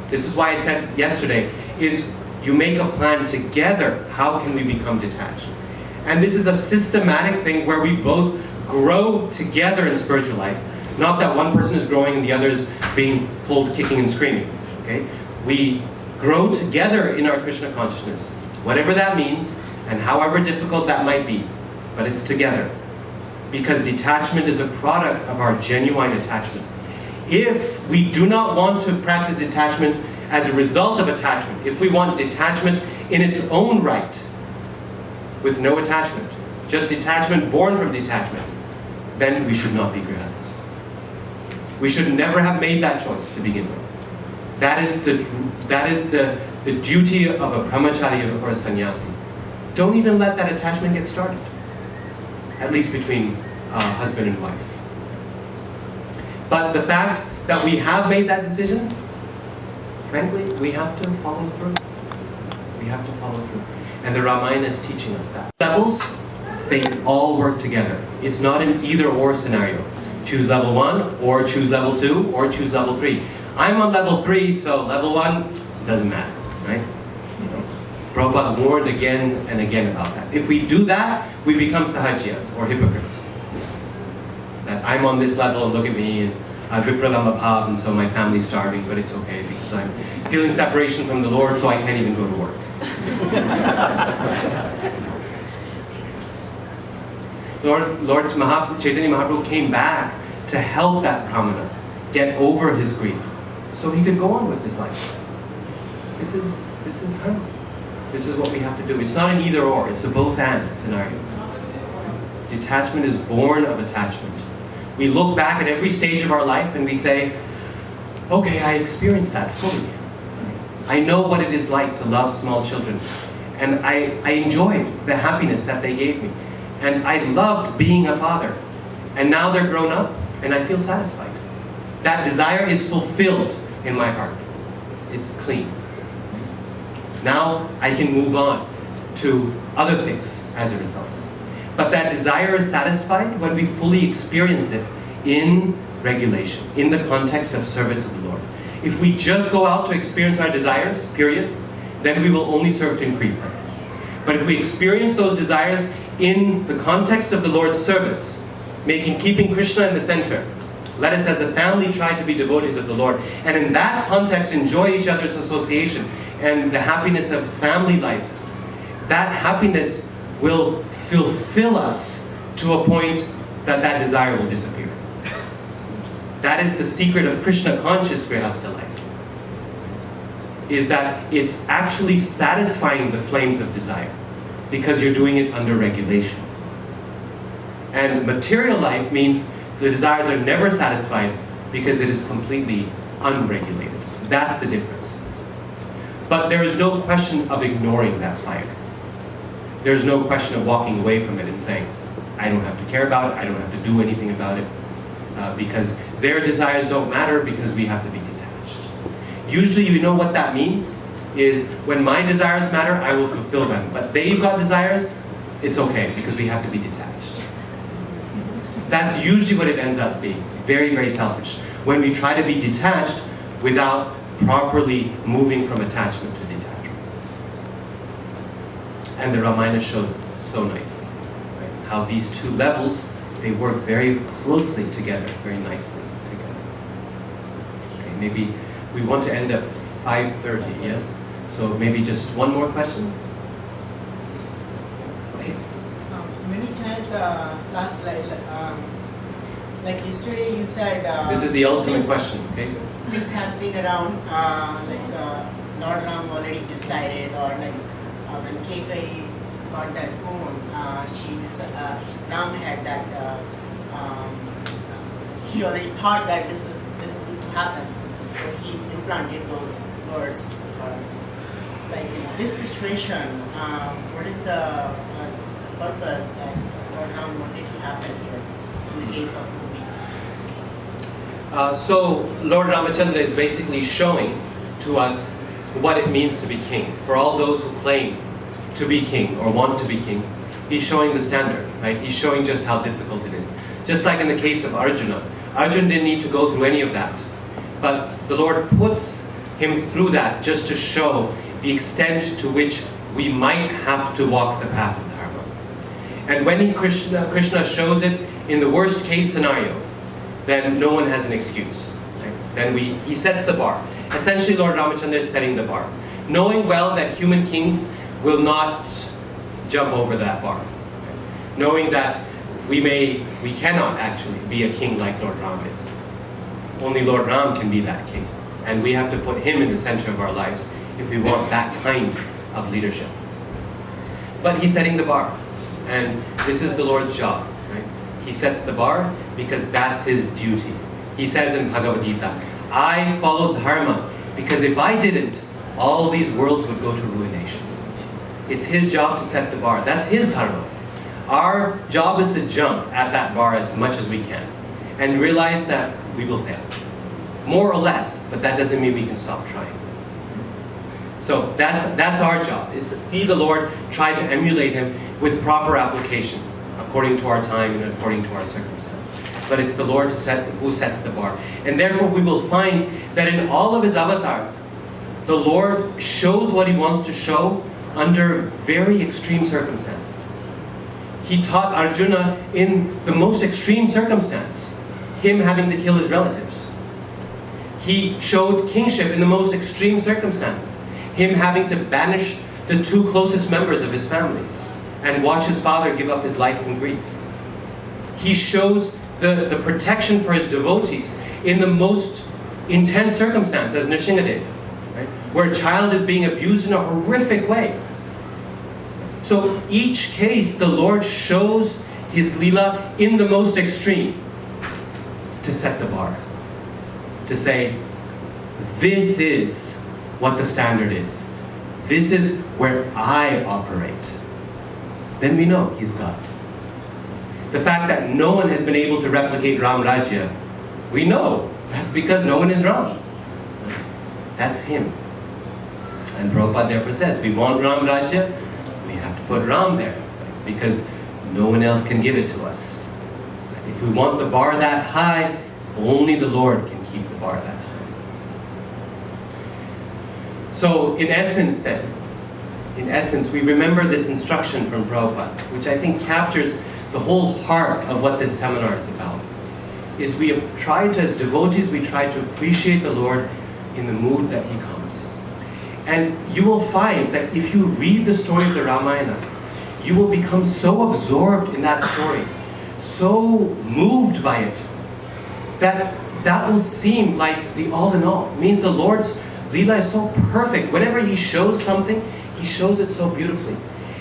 This is why I said yesterday, is you make a plan together, how can we become detached? And this is a systematic thing where we both grow together in spiritual life. Not that one person is growing and the other is being pulled, kicking and screaming. Okay? We grow together in our Krishna consciousness, whatever that means, and however difficult that might be. But it's together. Because detachment is a product of our genuine attachment. If we do not want to practice detachment as a result of attachment, if we want detachment in its own right, with no attachment, just detachment born from detachment, then we should not be grihasthas. We should never have made that choice to begin with. That is the duty of a brahmachari or a sannyasi. Don't even let that attachment get started, at least between husband and wife. But the fact that we have made that decision, frankly, we have to follow through. We have to follow through. And the Ramayana is teaching us that. Levels, they all work together. It's not an either-or scenario. Choose level 1, or choose level 2, or choose level 3. I'm on level 3, so level 1 doesn't matter, right? You know, Prabhupada warned again and again about that. If we do that, we become sahajiyas, or hypocrites. That I'm on this level, and look at me, and vipralama bhav, and so my family's starving, but it's okay because I'm feeling separation from the Lord, so I can't even go to work. Lord Chaitanya Mahaprabhu came back to help that Brahmana get over his grief, so he could go on with his life. This is dharma. This is what we have to do. It's not an either or, it's a both and scenario. Detachment is born of attachment. We look back at every stage of our life and we say, okay, I experienced that fully. I know what it is like to love small children. And I enjoyed the happiness that they gave me. And I loved being a father. And now they're grown up and I feel satisfied. That desire is fulfilled in my heart. It's clean. Now I can move on to other things as a result. But that desire is satisfied when we fully experience it in regulation, in the context of service of the Lord. If we just go out to experience our desires, period, then we will only serve to increase them. But if we experience those desires in the context of the Lord's service, keeping Krishna in the center, let us as a family try to be devotees of the Lord, and in that context enjoy each other's association and the happiness of family life, that happiness will fulfill us to a point that that desire will disappear. That is the secret of Krishna conscious Grihastha life, is that it's actually satisfying the flames of desire because you're doing it under regulation. And material life means the desires are never satisfied because it is completely unregulated. That's the difference. But there is no question of ignoring that fire. There's no question of walking away from it and saying, I don't have to care about it, I don't have to do anything about it, because their desires don't matter because we have to be detached. Usually, you know what that means? Is when my desires matter, I will fulfill them. But they've got desires, it's okay because we have to be detached. That's usually what it ends up being. Very, very selfish. When we try to be detached without properly moving from attachment to detachment. And the Ramayana shows this so nicely. Right? How these two levels, they work very closely together, very nicely together. Okay, maybe we want to end at 5:30, yes? So maybe just one more question? Okay. Many times, like yesterday you said... this is the ultimate question, okay? Things happening around, Lord Ram already decided, or when Kekai got that boon, Ram had that, he already thought that this is going to happen, so he implanted those words. Like in this situation, what is the purpose that Lord Ram wanted to happen here in the case of Devi? So Lord Ramachandra is basically showing to us what it means to be king. For all those who claim to be king or want to be king, he's showing the standard, right? He's showing just how difficult it is. Just like in the case of Arjuna. Arjuna didn't need to go through any of that. But the Lord puts him through that just to show the extent to which we might have to walk the path of Dharma. And when Krishna shows it in the worst case scenario, then no one has an excuse. Right? Then he sets the bar. Essentially, Lord Ramachandra is setting the bar, knowing well that human kings will not jump over that bar. Right? Knowing that we cannot actually be a king like Lord Ram is. Only Lord Ram can be that king. And we have to put him in the center of our lives if we want that kind of leadership. But he's setting the bar. And this is the Lord's job. Right? He sets the bar because that's his duty. He says in Bhagavad Gita, I follow Dharma because if I didn't, all these worlds would go to ruination. It's his job to set the bar. That's his Dharma. Our job is to jump at that bar as much as we can and realize that we will fail. More or less, but that doesn't mean we can stop trying. So that's our job, is to see the Lord, try to emulate him with proper application, according to our time and according to our circumstances. But it's the Lord who sets the bar. And therefore we will find that in all of his avatars, the Lord shows what he wants to show under very extreme circumstances. He taught Arjuna in the most extreme circumstance, him having to kill his relatives. He showed kingship in the most extreme circumstances, him having to banish the two closest members of his family and watch his father give up his life in grief. He shows the protection for his devotees in the most intense circumstance as Nrsingadev, right? Where a child is being abused in a horrific way. So each case, the Lord shows his Leela in the most extreme to set the bar. To say, this is what the standard is. This is where I operate. Then we know he's God. The fact that no one has been able to replicate Ram Rajya, we know that's because no one is Ram. That's him. And Prabhupada therefore says, we want Ram Rajya, we have to put Ram there, because no one else can give it to us. If we want the bar that high, only the Lord can keep the bar that high. So in essence, we remember this instruction from Prabhupada, which I think captures the whole heart of what this seminar is about. Is we try to, as devotees, we try to appreciate the Lord in the mood that He comes. And you will find that if you read the story of the Ramayana, you will become so absorbed in that story, so moved by it, that will seem like the all in all. It means the Lord's Leela is so perfect. Whenever He shows something, He shows it so beautifully.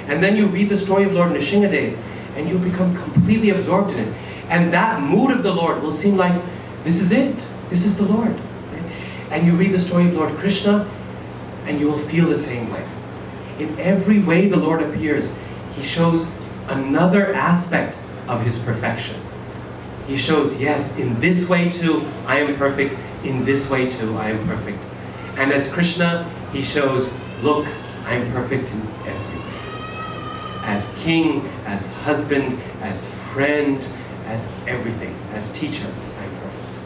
And then you read the story of Lord Nrsimhadev, and you become completely absorbed in it. And that mood of the Lord will seem like, this is it. This is the Lord. Right? And you read the story of Lord Krishna, and you will feel the same way. In every way the Lord appears, He shows another aspect of His perfection. He shows, yes, in this way too, I am perfect. In this way too, I am perfect. And as Krishna, He shows, look, I am perfect in every way. As king, as husband, as friend, as everything, as teacher, I am perfect.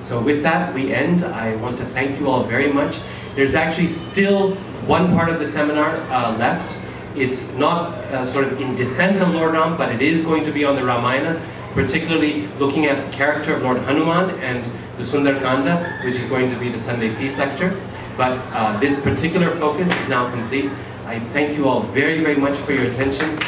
So with that, we end. I want to thank you all very much. There's actually still one part of the seminar left. It's not sort of in defense of Lord Ram, but it is going to be on the Ramayana, particularly looking at the character of Lord Hanuman and the Sundarkanda, which is going to be the Sunday feast lecture. But this particular focus is now complete. I thank you all very, very much for your attention.